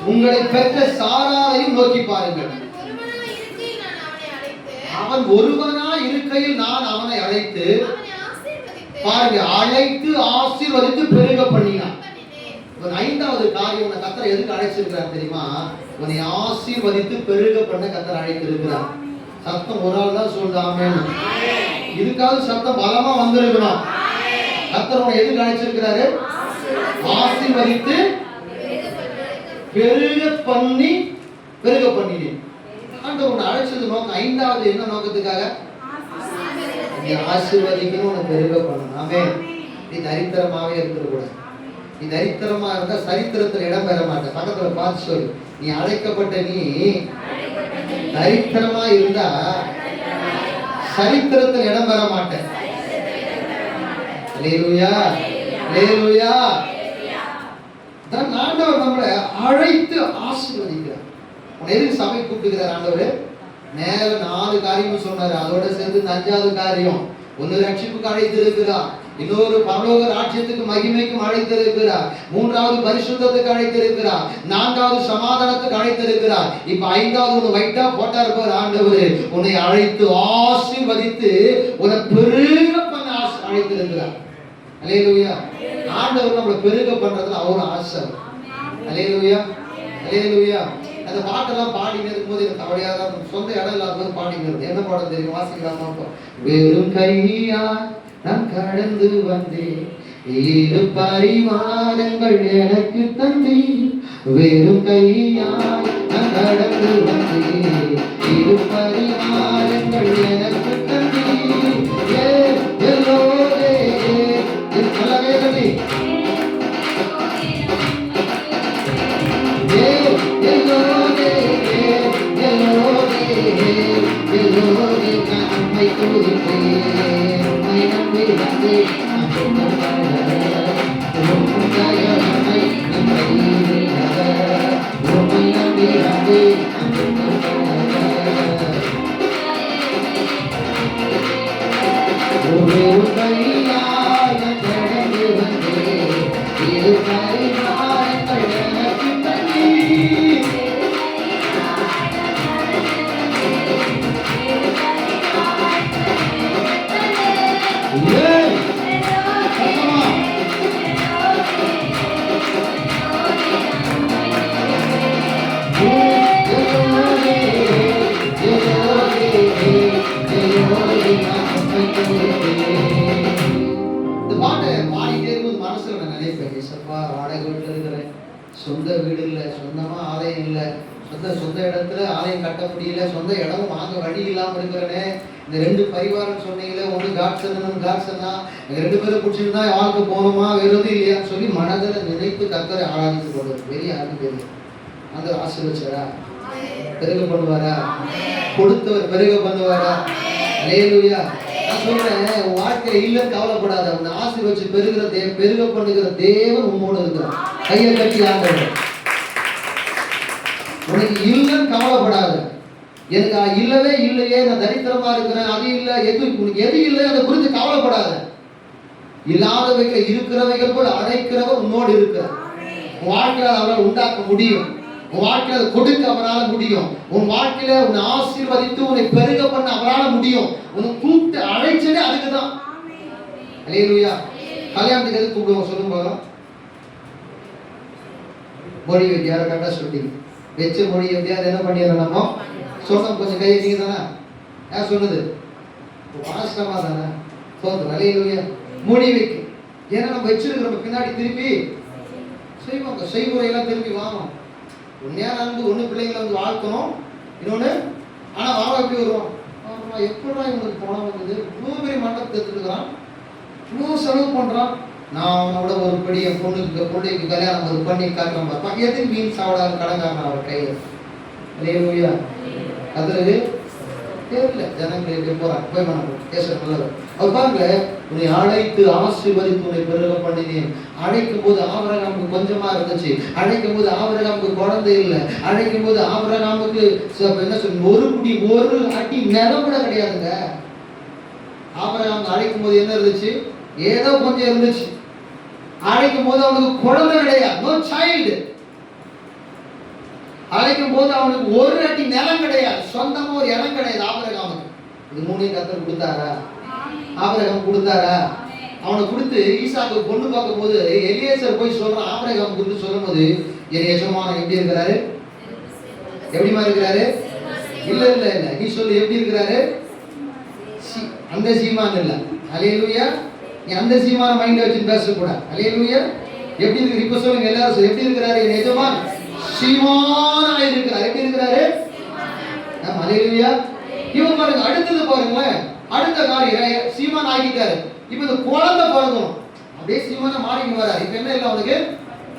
உங்களை பெற்ற சாராரையும் நோக்கி பாருங்கள். அவன் ஒருவனாய் இருக்கையில் நான் அவனை அழைத்து பாருங்க, அழைத்து ஆசீர்வதித்து பெருக பண்ணினான். 5வது காரியம் கர்த்தர் எதுக்கு அழைச்சிருக்கிறார் தெரியுமா? உன்னை ஆசீர்வதித்து பெருக பண்ண கர்த்தர் அழைத்திருக்கிறார். சத்தம் ஒரு ஆள் தான் சொல்லுது ஆமென். இதுக்காவது சத்தம் பலமா வந்திருக்கணும். கர்த்தர் உன்னை எதுக்கு அழைச்சிருக்கிறாரு? ஆசீர்வதித்து பெருக பண்ணினேன். ஆண்டவர் உன்னை அழைச்சது நோக்கம் ஐந்தாவது என்ன நோக்கத்துக்காக? நீ ஆசீர்வதிக்கணும், உன்னை பெருக பண்ணணும். ஆமென். நீ தரித்திரமாவே இருக்கக்கூடாது. நீ தரித்திரமா இருந்தா சரித்திரத்தில் இடம் பெற மாட்டேன். பக்கத்துல பார்த்து சொல்லு, நீ அழைக்கப்பட்ட நீ தரித்திரமா இருந்தா சரித்திரத்தில் இடம் பெற மாட்டேன். அல்லேலூயா, அல்லேலூயா. ஆண்டவர் நம்மளை அழைத்து ஆசீர்வதிக்கிறார். உன்னை எதுக்கு சபை கூப்பிட்டுக்கிறார் ஆண்டவர்? மேல 4 காரியமும் சொன்னாரு. அதோட சேர்ந்து 5வது காரியம், ஒன்னு ரட்சிப்புக்கு அழைத்திருக்கிறார், இன்னொரு பரலோக ராஜ்யத்துக்கு மகிமைக்கும் அழைத்திருக்கிறார், 3வது பரிசுத்தத்துக்கு அழைத்திருக்கிறார், 4வது சமாதானத்துக்கு அழைத்திருக்கிறார். இப்ப 5வது ஒண்ணு வைட்டா போட்டா இருப்பார் ஆண்டவர். உன்னை அழைத்து ஆசீர்வதித்து உன்னை பெருக பண்ண அழைத்திருக்கிறார். அல்லேலூயா. ஆண்டவர் நம்மளை பெருக பண்றதுல அவரும் ஆசை. அல்லேலூயா, அல்லேலூயா. அந்த பாட்டெல்லாம் பாடினு இருக்கும்போது எனக்கு கவலையாக தான், சொந்த இடம் இல்லாத பாடிக்கிறது. என்ன பாடம் தெரியும்? வாசிக்கலாமா? வெறும் கையா நான் கடந்து வந்தேன், 7 பரிமாணங்கள் எனக்கு தந்தி. வெறும் கையா நான் கடந்து வந்தேன், 7 பரிமாணங்கள் எனக்கு தந்தி. எல்லோரே நல்லவே தந்தி. சொந்த வீடு இல்லை, சொந்தமா ஆலயம் இல்லை, சொந்த இடத்துல ஆலயம் கட்ட முடியல, சொந்த இடமும் வாங்க வழி இல்லாம இருக்கிறனே. இந்த 2 பரிவாரம் சொன்னீங்களே, ஒன்று காட்சனா 2 பேரும் பிடிச்சிருந்தா வாழ்க்கை போகணுமா வேறு எதுவும் இல்லையான்னு சொல்லி மனதில் நினைத்து கர்த்தரை ஆராதித்து கொள்வது. வெளியே யாருக்கும் தெரியும். அந்த ஆசீர்வதிச்சாரா? பெருக பண்ணுவாரா? கொடுத்தவர் பெருக பண்ணுவாரா? அல்லேலூயா. நான் சொல்றேன், உன் வாழ்க்கையில இல்லைன்னு கவலைப்படாத. உன்னை ஆசீர்வதிச்சு பெருக பண்ணுகிற தேவன் உன்னோடு இருக்கிறார். கையை கட்டி ஆண்டவர். உனக்கு இல்லைன்னு கவலைப்படாத. எனக்கு இல்லவே இல்லையே, நான் தரித்திரமா இருக்கிறேன், அது இல்லை, உனக்கு எது இல்லை அதை குறித்து கவலைப்படாத. இல்லாதவைகளை இருக்கிறவைகள் போல அழைக்கிறவர் உன்னோடு இருக்கிறார். உன் வாழ்க்கையில அவரால் உண்டாக்க முடியும். உன் வாழ்க்கையில கொடுக்க அவரால் முடியும். உன் வாழ்க்கையில உன்னை ஆசீர்வதித்து உன்னை பெருக பண்ண அவரால் முடியும். உன்னை கூப்பிட்டு அழைச்சதே அதுக்குதான். அல்லேலூயா. கல்யாணத்துக்கு எது கூப்பிடுவோம் சொல்லும் போதும் மொழி வைக்க யாரை கரெக்டாக சொல்லிட்டீங்க. வச்ச மொழி எப்படியாவது என்ன பண்ணிடலாமோ சொன்னோம். கொஞ்சம் கையை நீங்க தானே யார் சொன்னது? பாஸ்டமா தானே சொல்றது. அல்லேலூயா. மொழி வைக்க, ஏன்னா நம்ம வச்சிருக்கிறோம் பின்னாடி திருப்பி செய்வாங்க. செய்முறையெல்லாம் திருப்பி வாங்கணும். உண்மையான அன்பு ஒன்று பிள்ளைங்களை வந்து வாழ்க்கணும், இன்னொன்று ஆனால் வாழ எப்படி வருவோம்? எப்படா இவங்களுக்கு பணம் வந்தது? இவ்வளோ பெரிய மண்டபத்தை எடுத்துக்கிறான், இவ்வளோ செலவு பண்ணுறான், நான் அவனோட ஒரு படி என் பிள்ளைக்கு கல்யாணம் ஒரு பண்ணி காட்டுறேன் பார்ப்பான். எதுக்கு மீன் சாப்பிடாத கடங்காரன் அவர் கையில். அல்லேலூயா. அதுல தெரியல ஜனங்களுக்கு போறாங்க போய் பேசுற நல்லது. அவர் பாருங்க, உன்னை அழைத்து ஆசீர்வதித்து உன்னை பெருக பண்ணினேன். அழைக்கும் போது ஆபிரகாமுக்கு கொஞ்சமா இருந்துச்சு. அழைக்கும் போது ஆபிரகாமுக்கு குழந்தை இல்லை. அழைக்கும் போது ஆபிரகாமுக்கு என்ன சொல்ல ஒரு அடி நிலம் கூட கிடையாதுங்க. ஆபிரகாம் அழைக்கும் போது என்ன இருந்துச்சு? ஏதோ கொஞ்சம் இருந்துச்சு. அழைக்கும் போது அவனுக்கு குழந்தை கிடையாது, நோ சைல்டு. அழைக்கும் போது அவனுக்கு ஒரு அடி நிலம் கிடையாது, சொந்தமா ஒரு இடம் கிடையாது ஆபிரகாமுக்கு. இது 3 கர்த்தர் கொடுத்தாரா? ஆபிரகாம் கொடுத்தாரா? அவனை கொடுத்து ஈசாக்கு பொண்ணு பார்க்கும் போது எலியேசர் போய் சொல்றான் ஆபிரகாம் குறித்து சொல்லும் போது, என் எஜமானன் எப்படி இருக்கிறாரு? எப்படிமா இருக்கிறாரு? இல்ல இல்ல இல்ல, நீ சொல்லு எப்படி இருக்கிறாரு? அந்த சீமான் இல்ல. அல்லேலூயா. நீ அந்த சீமான மைண்ட்ல வச்சு பேசக்கூடாது. அல்லேலூயா. எப்படி இருக்கு இப்ப சொல்லுங்க எல்லாரும், எப்படி இருக்கிறாரு? என் எஜமான் சீமானா இருக்கிறார். எப்படி இருக்கிறாரு? அல்லேலூயா. இவன் பாருங்க, அடுத்தது பாருங்களேன், அடுத்த காரியம் சீமான் ஆகிட்டாரு. இப்ப இந்த குழந்தை பிறக்கணும், அப்படியே சீமான மாறிட்டு வராரு. இப்ப என்ன இல்லை அவனுக்கு?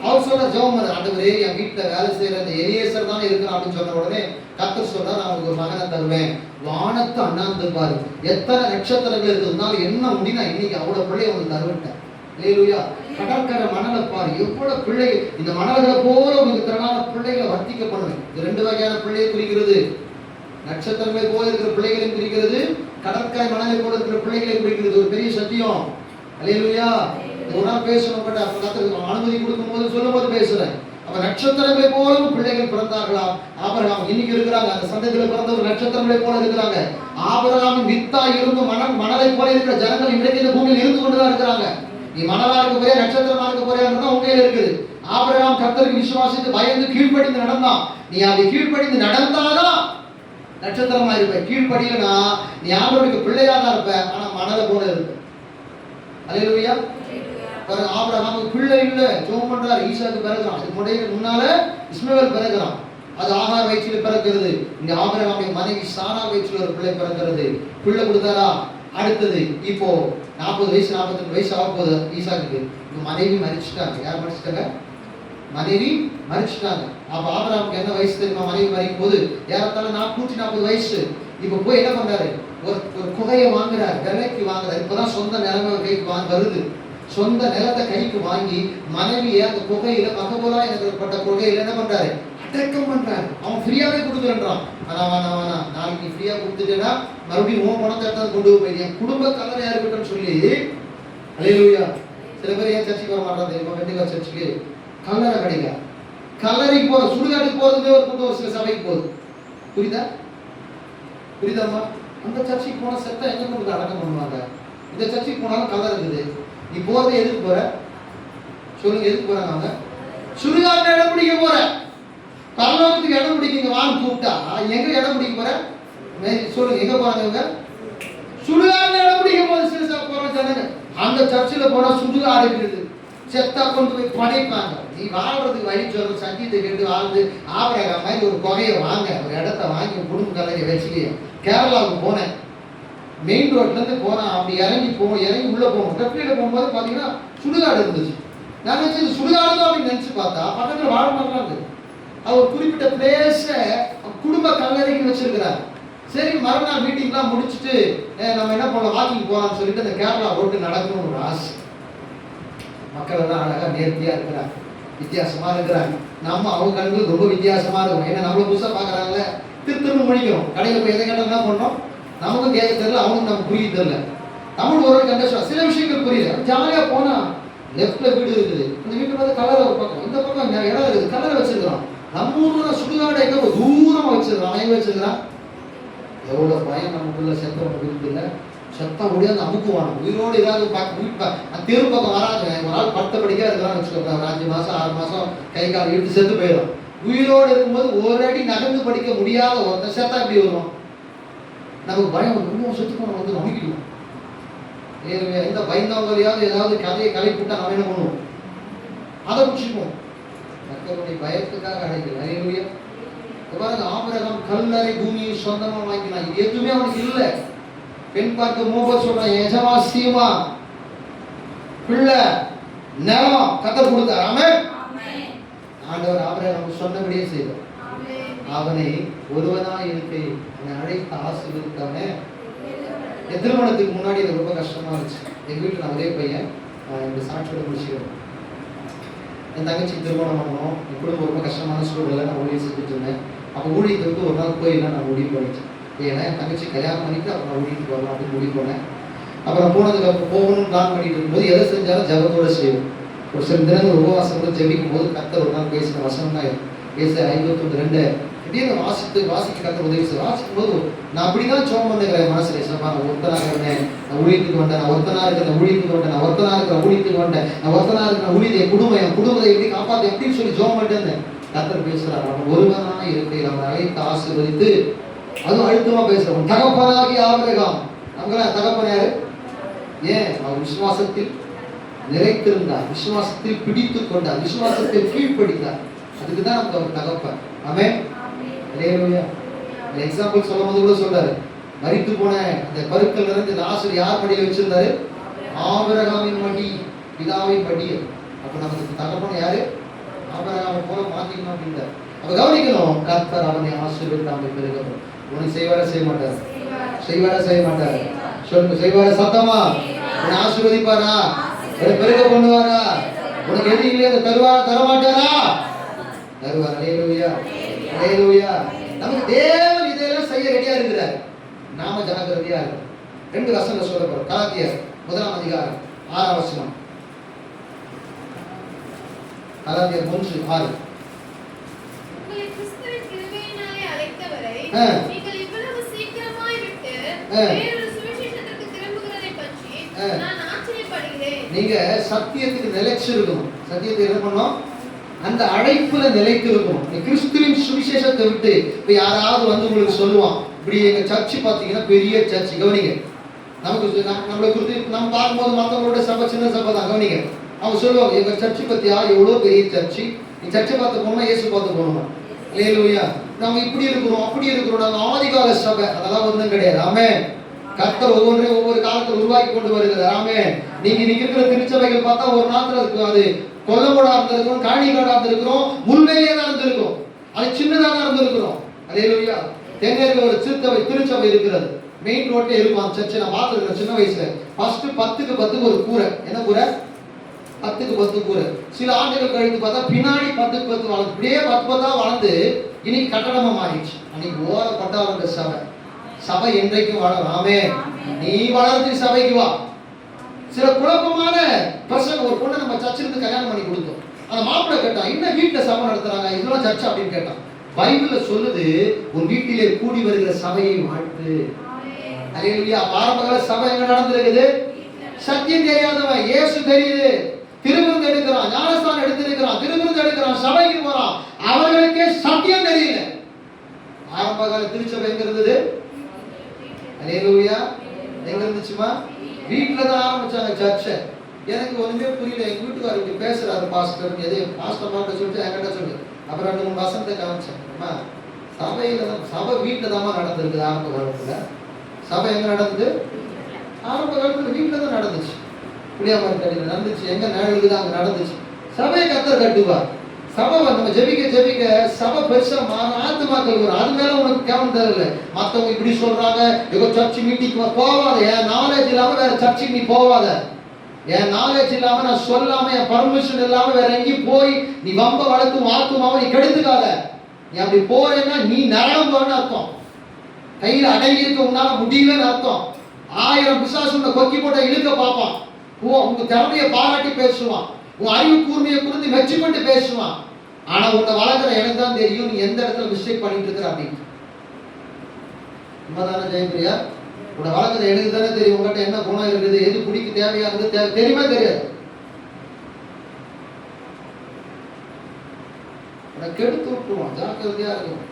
அவர் சொல்ற ஜெபம் பண்ண, ஆண்டவரே என் வீட்டுல வேலை செய்யற அந்த எலியேசர் தானே இருக்கிறான் அப்படின்னு சொன்ன உடனே கர்த்தர் சொல்றார், நான் உங்களுக்கு ஒரு மகனை தருவேன். வானத்தை அண்ணாந்து பாரு, எத்தனை நட்சத்திரங்கள் இருக்கிறதுனால என்ன முடியும், நான் இன்னைக்கு அவ்வளவு பிள்ளைய உங்களுக்கு தருவிட்டேன். அல்லேலூயா. கடற்கரை மணலை பாரு, எவ்வளவு பிள்ளை, இந்த மணல்களை போல உங்களுக்கு திரளான பிள்ளைகளை வர்த்திக்க பண்ணுவேன். இது ரெண்டு வகையான பிள்ளையை குறிக்கிறது. நட்சத்திரங்களை போல இருக்கிற பிள்ளைகளையும் குறிக்கிறது, கடற்கரை மணலை போல இருக்கிற பிள்ளைகளையும் குறிக்கிறது. ஒரு பெரிய சத்தியம். அல்லேலூயா. ஒரு நாள் பேசணும், பட் அனுமதி கொடுக்கும் போது சொல்லும் போது பேசுறேன். அப்ப நட்சத்திரங்களை போலவும் பிள்ளைகள் பிறந்தார்களாம். ஆபிரகாம் இன்னைக்கு இருக்கிறாங்க, அந்த சந்ததியில பிறந்த ஒரு நட்சத்திரங்களை போல இருக்கிறாங்க. ஆபிரகாமின் வித்தா இருந்து மணலை போல இருக்கிற ஜனங்கள் இன்றைக்கு இந்த பூமியில் இருந்து கொண்டுதான் இருக்கிறாங்க. நீ மணலா இருக்க போறியா நட்சத்திரமா இருக்க போறியா உண்மையில இருக்குது. ஆபிரகாம் கர்த்தருக்கு விசுவாசித்து பயந்து கீழ்ப்படிந்து நடந்தான். நீ அப்படி கீழ்ப்படிந்து நடந்தாதான் நட்சத்திரமா இருப்ப. கீழ்ப்படியனா நீ ஆண்டவருக்கு பிள்ளையா தான் இருப்ப, ஆனா மணலை போல இருப்ப. அல்லேலூயா. பாருங்க, ஆபிரகாமுக்கு பிள்ளை இல்ல, ஜெபம் பண்றாரு, ஈசாக்கு பிறகுறான். இதுக்கு முன்னால இஸ்மவேல் பிறகுறான், அது ஆகார் வயிற்றில் பிறக்கிறது. இங்க ஆபிரகாமுடைய மனைவி சாரா வயிற்றில் ஒரு பிள்ளை பிறக்கிறது. பிள்ளை கொடுத்தாரா? அடுத்தது இப்போ 40 வயசு 42 வயசு ஆக போகுது ஈசாக்கு. மனைவி மரிச்சிட்டாங்க. யார் மரிச்சிட்டாங்க? மனைவி மரிச்சிட்டாங்க. அப்ப ஆபிரகாமுக்கு என்ன வயசு தெரியுமா? மனைவி மரிக்கும் போது ஏறத்தாழ 140 வயசு. இப்ப போய் என்ன பண்றாரு? ஒரு குகையை வாங்குறாரு, விலைக்கு வாங்குறாரு. இப்பதான் சொந்த நிலமை கைக்கு வருது. சொந்த நிலத்தை கைக்கு வாங்கி மனைவியை அந்த குகையில மகபோலா எனப்பட்ட குகையில என்ன பண்றாரு? அடக்கம் பண்றாரு. அவன் ஃப்ரீயாவே கொடுக்குறான். ஆனா நாளைக்கு நீ ஃப்ரீயா கொடுத்துட்டேன்னா மறுபடியும் உன் பணத்தை கொண்டு போய் என் குடும்ப கல்லறையா இருக்கட்டும் சொல்லி. அல்லேலூயா. சில பேர் ஏன் சர்ச்சைக்கு வர மாட்டாங்க தெரியுமா? வெண்டிகா சர்ச்சுக்கு கல்லறை கிடைக்கா, கல்லறைக்கு போற சுடுகாட்டுக்கு போறதுமே ஒரு கூட்டம், ஒரு சில சபைக்கு போகுது. புரியுதா? புரியுதாம்மா? அந்த சர்ச்சைக்கு போன செத்தா எங்க கொண்டு அடக்கம் பண்ணுவாங்க? இந்த சர்ச்சைக்கு போனாலும் கல்லறை இருக்குது. நீ போறது எதுக்கு போற? சொல்லுங்க, எதுக்கு போறாங்க அவங்க? சுடுகாட்டுல இடம் பிடிக்க போற. பரலோகத்துக்கு இடம் பிடிக்க வான்னு கூப்பிட்டா எங்க இடம் பிடிக்க போற? சொல்லுங்க, எங்க போறாங்க இவங்க? சுடுகாட்டுல இடம் பிடிக்க போது சிறுசா போற ஜனங்க. அந்த சர்ச்சில் போனா சுடுகாடு இருக்குது, செத்தா கொண்டு போய் படைப்பாங்க. நீ வாழ்றதுக்கு வழி சொல்ற சத்தியத்தை கேட்டு வாழ்ந்து ஆபிரகாம் மாதிரி ஒரு குகையை வாங்க, ஒரு இடத்த வாங்கி குடும்ப கல்லறையை வச்சுக்க. கேரளாவுக்கு போனேன், மெயின் ரோட்ல இருந்து போனேன். அப்படி இறங்கி உள்ள போகணும். டெப்டியில போகும்போது பாத்தீங்கன்னா சுடுகாடு இருந்துச்சு. நான் நினைச்சது சுடுகாடு தான் அப்படின்னு நினைச்சு பார்த்தா பக்கத்துல வாழ மாதிரிலாம் இருக்கு. அவர் குறிப்பிட்ட பிளேஸ குடும்ப கல்லறைக்கு வச்சிருக்கிறார். சரி, மறுநாள் மீட்டிங்லாம் முடிச்சுட்டு நம்ம என்ன பண்ணலாம், வாக்கிங் போகலாம்னு சொல்லிட்டு அந்த கேரளா ரோட்டு நடக்கணும்னு ஒரு ஆசை. மக்கள் எல்லாம் அழகா நேர்த்தியா இருக்கிறாங்க, வித்தியாசமா இருக்கிறாங்க. நம்ம அவங்க கண்கள் ரொம்ப வித்தியாசமா இருக்கும். ஏன்னா நம்மள புதுசா பாக்குறாங்கல்ல, திரும்ப முடிக்கிறோம். கடையில் போய் எதை கேட்டால் என்ன பண்ணோம், நமக்கும் கேட்க தெரியல, அவனுக்கு நமக்கு புரிய தெரியல. தமிழ் ஒரு கண்டிஷன், சில விஷயங்கள் புரியல. ஜாலியா போனா லெஃப்ட்ல வீடு இருக்குது, இந்த வீட்டு வந்து கலரை ஒரு பக்கம், இந்த பக்கம் இடம் இருக்குது, கலரை வச்சிருக்கிறான். நம்ம ஊர்ல சுடுகாடு எங்க தூரமா வச்சிருக்கான், எங்க வச்சிருக்கிறான். எவ்வளவு பயம் நமக்குள்ள செத்தவங்க இருக்குல்ல, செத்த முடியாது அமுக்குவான். உயிரோடு ஏதாவது தெரு பக்கம் வராது. ஒரு நாள் 10 படிக்கா இருக்கிறான்னு வச்சுக்கோங்க, ஒரு 5 மாசம் 6 மாசம் கை கால் இழுத்து செத்து போயிடும். உயிரோடு இருக்கும்போது ஒரு அடி நகர்ந்து படிக்க முடியாத ஒருத்தன் செத்தா எப்படி வரும்? நமக்கு பயம் ரொம்ப செத்துக்கணும் வந்து நம்பிக்கணும். எந்த பயந்தவங்களையாவது ஏதாவது கதையை கலைப்புட்டா நம்ம என்ன பண்ணுவோம், அதை பிடிச்சிப்போம். மக்களுடைய பயத்துக்காக அடைக்கல. ஐயா பாருங்க, ஆபிரகாம் கல்லறை பூமியை சொந்தமா வாங்கினான். இது எதுவுமே அவனுக்கு இல்லை. பெண் பார்க்க மூப்ப சொல்றான், எஜமா சீமா பிள்ளை நிலம் கத்தர் கொடுத்தார். ஆமென். ஆண்டவர் ஆபிரகாம் சொன்னபடியே செய்தார். அவனை ஒருவனாய் இருக்கை அவனை அழைத்து ஆசீர்வதித்தானே. என் திருமணத்துக்கு முன்னாடி எனக்கு ரொம்ப கஷ்டமா இருந்துச்சு. எங்க வீட்டுல நான் ஒரே பையன், இந்த சாட்சியோட முடிச்சுக்கிறேன். என் தங்கச்சிக்கு திருமணம் பண்ணணும். என் குடும்பம் ரொம்ப கஷ்டமான சூழலை நான் ஊழியம் செஞ்சுட்டு இருந்தேன். அப்போ ஊழியத்தை விட்டு ஒரு நாள் கோயிலாம் நான் முடிவு பண்ணிட்டேன். ஏன்னா என் தங்கச்சி கல்யாணம் பண்ணிட்டு அப்புறம் நான் ஊழியத்துக்கு வரலாம் அப்படின்னு முடிவு பண்ணேன். அப்புறம் போனதுக்கு அப்புறம் போகணும்னு பிளான் பண்ணிட்டு இருக்கும்போது எதை செஞ்சாலும் ஜபத்தோட செய்வோம். ஒரு சில தினங்கள் உபவாசத்தோட ஜெபிக்கும் போது கர்த்தர் ஒரு நாள் பேசின வசனம் தான் பேச 51:2 திடீர்னு வாசிக்க கர்த்தர் உதவி செய்ய வாசிக்கும் போது நான் அப்படிதான் ஜெபம் பண்ணுகிறேன் மனசுல. சப்பா நான் ஒருத்தனா இருக்கிறேன், நான் ஊழியத்துக்கு வந்தேன், நான் ஒருத்தனா இருக்கிறேன் ஊழியத்துக்கு வந்தேன், நான் ஒருத்தனா இருக்கிற ஊழியத்துக்கு வந்தேன், நான் ஒருத்தனா இருக்கிற ஊழியத்தை என் குடும்பத்தை எப்படி காப்பாற்ற எப்படின்னு சொல்லி ஜெபம் பண்ணிட்டு இருந்தேன். கர்த்தர் பேசுறார். அவன் ஒருவனான இருக்கையில் அவன் அழைத்து ஆசீர்வதித்து, அதுவும் அழுத்தமா பேசுறான். தகப்பனாகிய ஆபிரகாம், நமக்கு தகப்பன் யாரு? ஏன்? அவர் விசுவாசத்தில் நிலைத்திருந்தார், விசுவாசத்தில் பிடித்துக் கொண்டார், விசுவாசத்தில் கீழ்ப்படித்தார். அதுக்குதான் நமக்கு அவர் தகப்பன். ஆமென். அல்லேலூயா. எக்ஸாம்பிள் சொல்லும் போது கூட சொல்றாரு, மரித்து போன அந்த பருக்கள் நிறைந்த லாசர் யார் மடியில வச்சிருந்தாரு? ஆபிரகாமின் மடி, பிதாவின் மடி. அப்ப நமக்கு தகப்பன் யாரு? ஆபிரகாமை போல மாத்திக்கணும் அப்படின்றார். அப்ப கவனிக்கணும், கர்த்தர் அவனை ஆசீர்வதித்து அவனை பெருகணும். உனக்கு செய்வாரா செய்ய மாட்டார்? செய்வாரா செய்ய மாட்டார்? சொல்லுங்க, செய்வாரா சத்தமா? உன்னை ஆசீர்வதிப்பாரா? பெருக பண்ணுவாரா? உனக்கு எது இல்லையா தருவாரா தரமாட்டாரா? தருவார். அல்லேலூயா, அல்லேலூயா. நமக்கு தேவன் இதெல்லாம் செய்ய ரெடியா இருக்கிறார். நாம ஜாக்கிரதையா இருக்கோம். 2 வசனங்கள் சொல்ல போறோம். கலாத்தியர் 1ஆம் அதிகாரம் 6ஆம் வசனம். கலாத்தியர் 1:6. உங்களை கிறிஸ்துவின் கிருபையினாலே அழைத்தவரை நீங்கள் இவ்வளவு சீக்கிரமாய் விட்டு வேறொரு சுவிசேஷத்திற்கு திரும்புகிறதை பற்றி நான் ஆச்சரியப்படுகிறேன். நீங்க சத்தியத்துக்கு நிலைச்சிருக்கணும். சத்தியத்தை என்ன பண்ணணும்? அந்த அழைப்புல நிலைத்து இருக்கணும். நீ கிறிஸ்துவின் சுவிசேஷத்தை விட்டு இப்ப யாராவது வந்து உங்களுக்கு சொல்லுவான், இப்படி எங்க சர்ச்சு பாத்தீங்கன்னா பெரிய சர்ச். கவனிங்க, நமக்கு நம்மளை குறித்து நம்ம பார்க்கும்போது மற்றவங்களோட சபை சின்ன சபை தான். கவனிங்க, அவங்க சொல்லுவாங்க, எங்க சர்ச்சு பத்தியா எவ்வளவு பெரிய சர்ச்சு, நீ சர்ச்சை பார்த்து போகணுமா இயேசு பார்த்து போகணுமா? அல்லேலூயா. நம்ம இப்படி இருக்கிறோம் அப்படி இருக்கிறோம், நாங்க ஆதிகால சபை, அதெல்லாம் ஒன்றும் கிடையாது. ஆமென். கர்த்தர் ஒவ்வொன்றையும் ஒவ்வொரு காலத்தில் உருவாக்கி கொண்டு வருகிறார். ஆமென். நீங்க இருக்கிற திருச்சபைகள் பார்த்தா ஒரு நாத்துல இருக்கும், அது கொல்லமோடா இருந்திருக்கிறோம், காணிக்காடா இருந்திருக்கிறோம், முள்வேலியா தான் இருந்திருக்கும், அது சின்னதாக தான் இருந்திருக்கிறோம். அல்லேலூயா. தென்னையில ஒரு திருச்சபை இருக்கிறது, மெயின் ரோட்ல இருக்கும் அந்த சர்ச்சை. நான் பார்த்துருக்கேன் சின்ன வயசுல. ஃபர்ஸ்ட் 10க்கு 10 ஒரு கூரை. என்ன கூரை? 10க்கு 10 கூரை. சில ஆண்டுகள் கழித்து பார்த்தா பின்னாடி 10க்கு 10 வளர்ந்து, இப்படியே 10 வளர்ந்து இன்னைக்கு கட்டடமா மாறிடுச்சு. அன்னைக்கு ஓரப்பட்டா வந்த சபை. சபை என்றைக்கும் வளரும். ஆமென். நீ வளர்ந்து சபைக்கு வா. சில குழப்பமான பர்சன், ஒரு பொண்ணை நம்ம சர்ச்சிலிருந்து கல்யாணம் பண்ணி கொடுத்தோம். அந்த மாப்பிள்ளை கேட்டான், என்ன வீட்டுல சபை நடத்துறாங்க, இதெல்லாம் சர்ச்சா அப்படின்னு கேட்டான். பைபிள்ல சொல்லுது, உன் வீட்டிலே கூடி வருகிற சபையை வாழ்த்து. அல்லேலூயா. ஆரம்பகால சபை எங்க நடந்திருக்குது? சத்தியம் தெரியாதவன், இயேசு தெரியுது, திருவிருந்து எடுக்கிறான், ஞானஸ்தானம் எடுத்திருக்கிறான், திருவிருந்து எடுக்கிறான், சபைக்கு போறான், அவர்களுக்கே சத்தியம் தெரியல. ஆரம்பகால திருச்சபை எங்க இருந்தது? அல்லேலூயா. எங்க இருந்துச்சுமா? வீட்டுல தான் ஆரம்பிச்சாங்க சர்ச்சை. எனக்கு ஒண்ணுமே புரியல. எங்க வீட்டுக்காரர் இப்படி பேசுறாரு பாஸ்டர், எது பாஸ்டர் மாட்ட சொல்லிட்டு என்கிட்ட சொல்லு. அப்புறம் 2-3 வசனத்தை காமிச்சேன். சபையில தான், சபை வீட்டுல தான் நடந்திருக்குது. ஆரம்ப காலத்துல சபை எங்க நடந்தது? ஆரம்ப காலத்துல வீட்டுல தான் நடந்துச்சு. புளியாமரத்தடியில் நடந்துச்சு. எங்க நடக்குது அங்க நடந்துச்சு. சபையை கர்த்தர் கட்டுவார். சபை நம்ம ஜெபிக்க சபை பெருசா ஆத்துமாக்கள் வரும். அது மேல உனக்கு கேவலம் தெரியல. மத்தவங்க இப்படி சொல்றாங்க, ஏதோ சர்ச் மீட்டிங் போவாத. என் நாலேஜ் இல்லாம வேற சர்ச்சுக்கு நீ போவாத. என் நாலேஜ் இல்லாம, நான் சொல்லாம, என் பர்மிஷன் இல்லாம வேற எங்கேயும் போய் நீ வம்ப வளர்த்து ஆத்துமாவை நீ கெடுத்துக்காத. நீ அப்படி போறேன்னா நீ நரம்புன்னு அர்த்தம். கையில அடங்கி இருக்க உன்னால முடியலன்னு அர்த்தம். 1000 பிசாசு உன்னை கொக்கி போட்ட இழுக்க பார்ப்பான். உங்க திறமையை பாராட்டி பேசுவான், உன் அறிவு கூர்மையை குறித்து மெச்சுப்பட்டு பேசுவான். ஆனா உன்னை வளர்க்குற எனக்கு தான் தெரியும் நீ எந்த இடத்துல மிஸ்டேக் பண்ணிட்டு இருக்கிற அப்படின்னு. உண்மைதானே ஜெயபிரியா? உன்னை வளர்க்குற எனக்கு தானே தெரியும் உங்ககிட்ட என்ன குணம் இருக்குது, எது குடிக்க தேவையா இருக்குது, தெரியுமா தெரியாது? உன்னை கெடுத்து விட்டுருவான். ஜாக்கிரதையா இருக்கும்.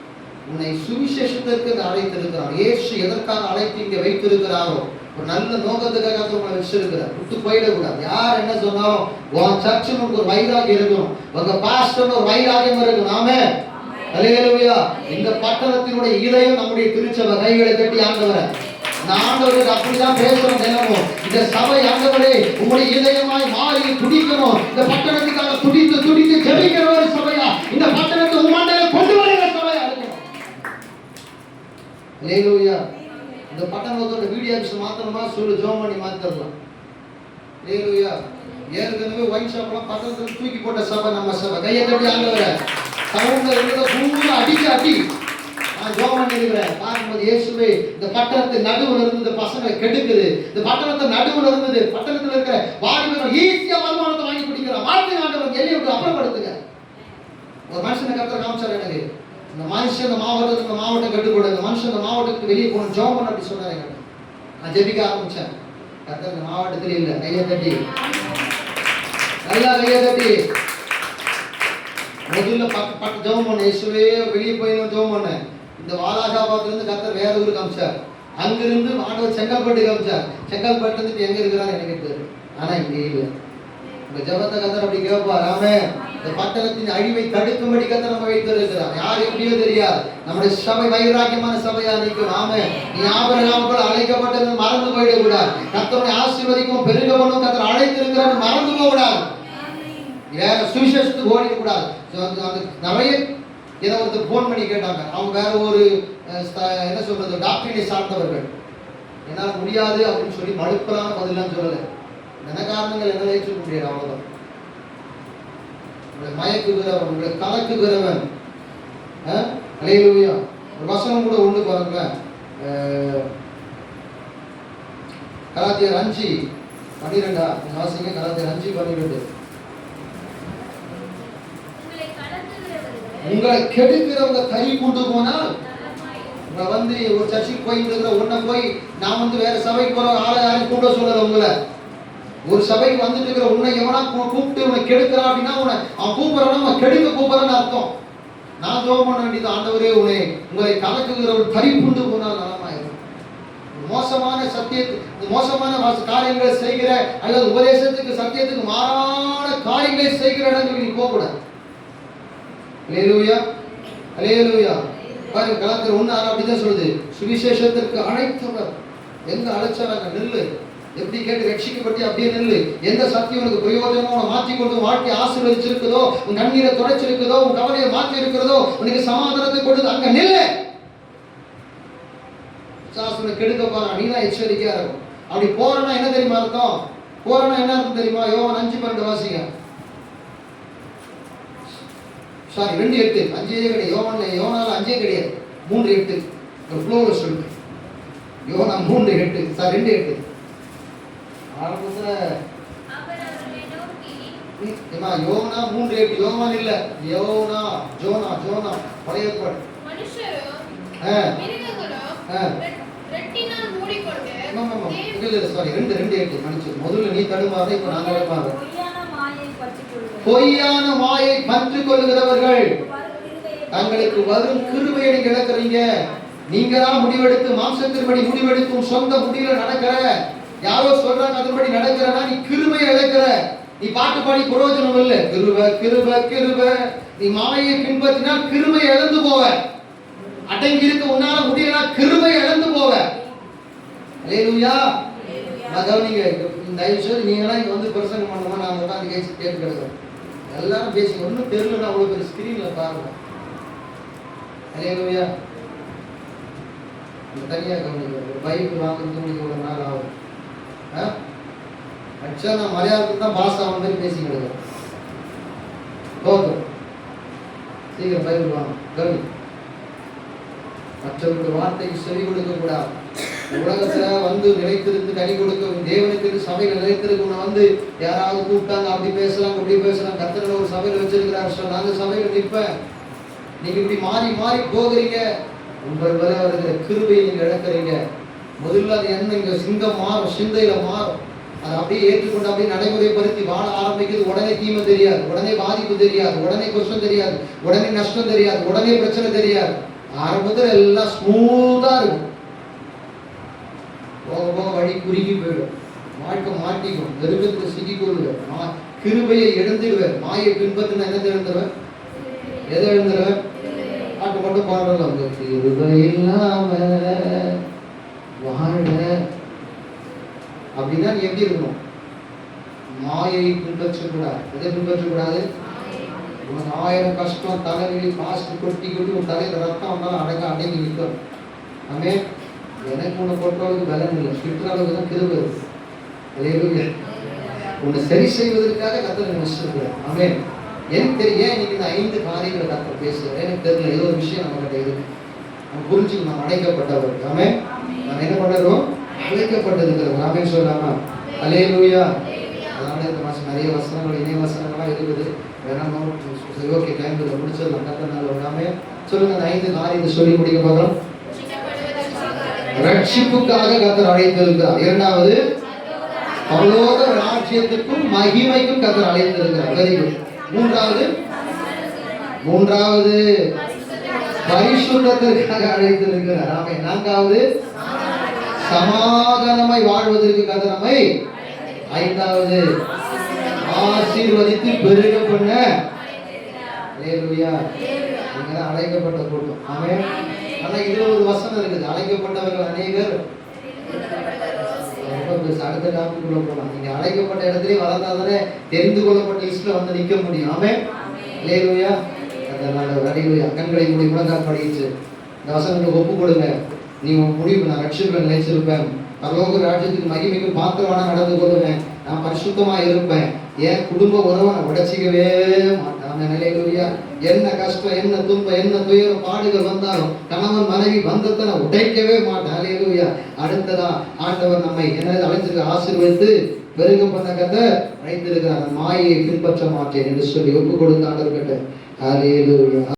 உன்னை சுவிசேஷத்திற்கு அழைத்திருக்கிறார். இயேசு எதற்காக அழைத்து இங்கே வைத்திருக்கிறாரோ, ஒரு நல்ல நோக்கத்துக்காக உங்களை வச்சிருக்கிறார். விட்டு போயிடக்கூடாது. யார் என்ன சொன்னாலும் உன் சர்ச்சுன்னு ஒரு வைராகியம் இருக்கணும், உங்க பாஸ்டர்னு ஒரு வைராகியம் இருக்கணும். ஆமென். அல்லேலூயா. இந்த பட்டணத்தினுடைய இதயம் நம்முடைய திருச்சபை. கைகளை தட்டி ஆண்டவரே, நான் ஆண்டவருக்கு அப்படிதான் பேசுறோம் தினமும். இந்த சபை ஆண்டவரே உங்களுடைய இதயமாய் மாறி துடிக்கணும். இந்த பட்டணத்துக்காக துடித்து ஜெபிக்கிற ஒரு சபையா, இந்த பட்டணத்தை உமாண்டல கொண்டு வருகிற சபையா இருக்கணும். அல்லேலூயா. இந்த பட்டணத்தோட வீடியோஸ் மாத்திரமா சொல்லு, ஜோம் பண்ணி மாத்திரலாம். அல்லேலூயா. ஏற்கனவே ஒயின் ஷாப்லாம் பட்டணத்துல தூக்கி போட்ட சபை நம்ம சபை. கையை தட்டி ஆண்டவரே, சவுண்ட்ல இருந்த பூரா அடிச்சு நான் ஜோம் பண்ணி இருக்கிறேன். பார்க்கும்போது இயேசுவே இந்த பட்டணத்தை நடுவுல இருந்து இந்த பசங்களை கெடுக்குது. இந்த பட்டணத்தை நடுவுல இருந்தது பட்டணத்துல இருக்கிற வாலிபர்கள் ஈஸியா வருமானத்தை வாங்கி பிடிக்கிறான். வாழ்க்கை ஆண்டவர் எல்லையை விட்டு அப்புறப்படுத்துங்க. ஒரு மனுஷனை கர்த்தர் காமிச்சார் எனக்கு. இந்த மனுஷன் இந்த மாவட்டம் கட்டுக்கூட, இந்த மனுஷன் இந்த மாவட்டத்துக்கு வெளியே போகணும், ஜோம் பண்ண அப்படி சொன்னார் என்கிட்ட. நான் ஜெபிக்க ஆரம்பிச்சேன். கர்த்தர் இந்த மாவட்டத்தில் இல்லை. கையை தட்டி, நல்லா கையை தட்டி. முதல்ல பட்டு ஜெபம் பண்ண இயேசுவே வெளியே போய் ஜெபம் பண்ணேன். இந்த வாலாஜாபாத்ல இருந்து கர்த்தர் வேற ஊருக்கு காமிச்சார். அங்கிருந்து ஆண்டவர் செங்கல்பட்டு காமிச்சார். செங்கல்பட்டு இருந்து எங்க இருக்கிறார் எனக்கு தெரியும். ஆனா இங்கே இல்லை. இந்த ஜெபத்தை கர்த்தர் அப்படி கேட்பார். ஆமென். இந்த பட்டணத்தின் அழிவை தடுக்கும்படி கர்த்தர் நம்ம வைத்திருக்கிறார். யார் எப்படியோ தெரியாது. நம்முடைய சபை வைராக்கியமான சபையா நிற்கும். ஆமென். நீ ஆபிரகாமுக்குள் அழைக்கப்பட்டது மறந்து போயிடக்கூடாது. கர்த்தரை ஆசீர்வதிக்கும் பெருக பண்ணும் கர்த்தர் அழைத்திருக்கிறார் மறந்து போக கூடாது. வேற சுவிசேஷத்துக்கு ஓடிக்கூடாது. நிறைய ஏதோ ஒருத்தர் போன் பண்ணி கேட்டாங்க. அவங்க வேற ஒரு என்ன சொல்றது டாக்டரினை சார்ந்தவர்கள். என்னால் முடியாது அப்படின்னு சொல்லி மறுப்பலான பதிலாம் சொல்லலை. என்ன காரணங்கள் என்ன ஏற்றுக்க முடியாது. அவ்வளவுதான். உங்களை மயக்குகிறவன், உங்களை கலக்குகிறவன். அல்லேலூயா. ஒரு வசனம் கூட ஒண்ணு பாருங்க. கலாத்தியர் 5:12 வாசிங்க. கலாத்தியர் 5:12. உங்களை கெடுக்கிறவங்க கை கொண்டு போனால் உங்களை ஒரு சர்ச்சுக்கு போயிட்டு இருக்கிற உன்னை போய் நான் வேற சபைக்கு போற ஆளை யாரும் கூட்ட சொல்லல. உங்களை ஒரு சபைக்கு வந்துட்டு இருக்கிற உன்னை எவனா கூப்பிட்டு உன்னை கெடுக்கிறான் அப்படின்னா அவன் கூப்பிடறவன கெடுக்க கூப்பிடறன்னு அர்த்தம். நான் ஜெபம் பண்ண வேண்டியது, ஆண்டவரே உங்களை கலக்குகிற ஒரு கை கொண்டு போனால் நலமாயிரும். மோசமான சத்தியத்துக்கு மோசமான காரியங்களை செய்கிற அல்லது உபதேசத்துக்கு சத்தியத்துக்கு மாறான காரியங்களை செய்கிற இடங்களுக்கு நீ போகக்கூடாது. அல்லேலூயா, அல்லேலூயா. பாருங்க கலாத்தியர் 1:6 அப்படிதான் சொல்லுது. சுவிசேஷத்திற்கு அழைத்தவர். எங்க அழைச்சாங்க? நெல்லு. எப்படி கேட்டு ரட்சிக்கப்பட்டு அப்படியே நெல்லு. எந்த சத்தியம் உனக்கு பிரயோஜனமோ உன்னை மாற்றிக்கொண்டு வாழ்க்கை ஆசீர்வதிச்சிருக்குதோ, உன் கண்ணீரை துடைச்சிருக்குதோ, உன் கவலையை மாற்றி இருக்கிறதோ, உனக்கு சமாதானத்தை கொடுத்து அங்க நெல்லு. சாஸ்திர கெடுக்க போறான். நீதான் எச்சரிக்கையா இருக்கும். அப்படி போறனா என்ன தெரியுமா அர்த்தம்? போறனா என்ன அர்த்தம் தெரியுமா? யோவான் 5:12 வாசிங்க. சாரி 2:8. 5 கிடையாது. யோவானால 5 கிடையாது. 3:8. ஒரு ஃப்ளோல சொல்லுங்க. யோவான் 3:8. சாரி 2:8. ஆரம்பத்துல யோனா 3:8. யோவான் இல்ல. ஜோனா பழைய ஏற்பாடு. மனுஷரும் ரெட்டினால் மூடிக்கொண்டு சாரி 2:8 மனுஷர். முதல்ல நீ தடுமாற, இப்ப நான் தடுமாற. பொய்யான மாயை பற்றி கொள்ளுகிறவர்கள் தங்களுக்கு வரும் கிருபையை நீங்க இழக்கிறீங்க. நீங்க தான் முடிவெடுத்து மாம்சத்தின்படி முடிவெடுக்கும் சொந்த முடிவுல நடக்கிற. யாரோ சொல்றாங்க அதன்படி நடக்கிறனா நீ கிருபையை இழக்கிற. நீ பாட்டு பாடி பிரயோஜனம் இல்லை. கிருபை கிருபை கிருபை. நீ மாயை பின்பற்றினால் கிருபையை இழந்து போவ. அடங்கி இருக்க உன்னால முடியலனா கிருபையை இழந்து போவ. அல்லேலூயா. நீங்க தயவு செய்து நீங்களாம் இங்க வந்து பிரசங்கம் பண்ணணுமா? நான் உட்காந்து கேட்டு கிடக்கிறேன். எல்லாரும் பேசி ஒன்றும் தெரியலன்னா அவ்வளோ பெரிய ஸ்கிரீன்ல பாருங்க. அல்லேலூயா. தனியாக கவனிக்க பைபிள் வாங்குறது உங்களுக்கு ஒரு நாள் ஆகும். ஆக்சுவலாக நான் மலையாளத்துக்கு தான் பாஸ் ஆகும் மாதிரி பேசி கிடக்கிறேன். சீக்கிரம் பைபிள் வாங்க. கவனி. மற்றவர்கள் வார்த்தைக்கு செவி கொடுக்க கூடாது. உலகத்துல நிலைத்திருந்து கனி கொடுக்க தேவனுக்கு சபையில நிலைத்திருக்கு. யாராவது கூப்பிட்டாங்க அப்படி பேசலாம் அப்படி பேசலாம். கர்த்தர் ஒரு சபையில வச்சிருக்கிறார். நாங்க சபையில நிற்பேன். நீங்க இப்படி மாறி மாறி போகிறீங்க. உங்கள் வரை வருகிற கிருபையை நீங்க இழக்கிறீங்க. முதல்ல அது என்ன இங்க சிங்கம் மாறும், சிந்தையில மாறும். அதை அப்படியே ஏற்றுக்கொண்டு அப்படியே நடைமுறைப்படுத்தி வாழ ஆரம்பிக்கிறது. உடனே தீமை தெரியாது, உடனே பாதிப்பு தெரியாது, உடனே கஷ்டம் தெரியாது, உடனே நஷ்டம் தெரியாது, உடனே பிரச்சனை தெரியாது. ஆரம்பத்தில் எல்லாம் ஸ்மூத்தா இருக்கும். போக போக வழி குறுகி போயிடும். வாழ்க்கை மாட்டிக்கும். நெருக்கத்தில் சிக்கிக்கொள்ளுவேன். கிருபையை எழுந்துடுவேன். மாயை பின்பற்றின என்னத்தை எழுந்துருவேன்? எதை எழுந்துருவேன்? பாட்டு மட்டும் பாடலாம். அந்த கிருபை இல்லாம வாழ அப்படின்னா நீ எப்படி இருக்கணும்? மாயை பின்பற்றக்கூடாது. எதை பின்பற்றக்கூடாது? உனக்கு 1000 கஷ்டம் தலைவலி காசு கொட்டி கொட்டி உன் தலையில ரத்தம் வந்தாலும் அடங்கி நிற்கும். ஆமே. எனக்கு உன்னை பொறுத்தளவுக்கு பலன் இல்லை. சுற்ற அளவுக்கு தான் கிருபை இருக்கு. அல்லேலூயா. உன்னை சரி செய்வதற்காக கர்த்தர் நினைச்சிருக்கிறார். ஆமே. எனக்கு தெரியும் இன்னைக்கு இந்த 5 காரியங்களை கர்த்தர் பேசுகிறேன். எனக்கு தெரியல, ஏதோ ஒரு விஷயம் நம்ம கிட்ட இருக்கு. நம்ம புரிஞ்சுக்கணும். நம்ம அழைக்கப்பட்டவர். ஆமே. நம்ம என்ன பண்ணுறோம்? அழைக்கப்பட்டிருக்கிறோம். ஆமே சொல்லாமா? அல்லேலூயா. அதனால இந்த மாதம் நிறைய வசனங்கள் இணைய வசனங்கள்லாம் இருக்குது. வேணாமோ சரி ஓகே டைம் முடிச்சிடலாம். கர்த்தனால விடாமே சொல்லுங்க. அந்த 5 காரியத்தை சொல்லி முடிக்க போகிறோம். ரட்சிப்புக்காக கர்த்தர் அழைத்திருக்கிறார். இரண்டாவது பரலோக ராஜ்யத்துக்கும் மகிமைக்கும் கர்த்தர் அழைத்திருக்கிறார். Very good. மூன்றாவது மூன்றாவது பரிசுத்தத்திற்காக அழைத்திருக்கிறார். ஆமென். நான்காவது சமாதானமாய் வாழ்வதற்கு கர்த்தர் நம்மை, ஐந்தாவது ஆசீர்வதித்து பெருக பண்ண. அல்லேலூயா. நீங்க தான் அழைக்கப்பட்ட கூட்டம். ஆமென். ஆனா இதுல ஒரு வசனம் இருக்குது, அழைக்கப்பட்டவர்கள் அநேகர். அடுத்த டாபிக்குள்ள போலாம். நீங்க அழைக்கப்பட்ட இடத்திலே வளர்ந்தாதானே தெரிந்து கொள்ளப்பட்ட லிஸ்ட்ல வந்து நிக்க முடியும். ஆமென். அல்லேலூயா. அதனால அல்லேலூயா. கண்களை மூடி முழங்கால் படிச்சு இந்த வசனங்களுக்கு ஒப்பு கொடுங்க. நீ உன் முடிவு, நான் ரட்சிப்பேன், நினைச்சிருப்பேன், பரலோக ராஜ்யத்துக்கு மகிமைக்கு பாத்திரமான நடந்து கொள்ளுவேன், நான் பரிசுத்தமா இருப்பேன், என் குடும்ப உறவை நான் உடைச்சிக்கவே மாட்டேன். அல்லேலூயா. என்ன கஷ்டம், என்ன துன்பம், என்ன துயரம், பாடுகள் வந்தாலும் கணவன் மனைவி பந்தத்தை நான் உடைக்கவே மாட்டேன். அல்லேலூயா. அடுத்ததா ஆண்டவர் நம்மை என்ன அழைச்சிருக்க, ஆசீர்வதித்து பெருக பண்ண கர்த்தர் அழைத்திருக்கிறார். மாயை பின்பற்ற மாட்டேன் என்று சொல்லி ஒப்பு கொடுத்த ஆண்டவர் கிட்ட. அல்லேலூயா.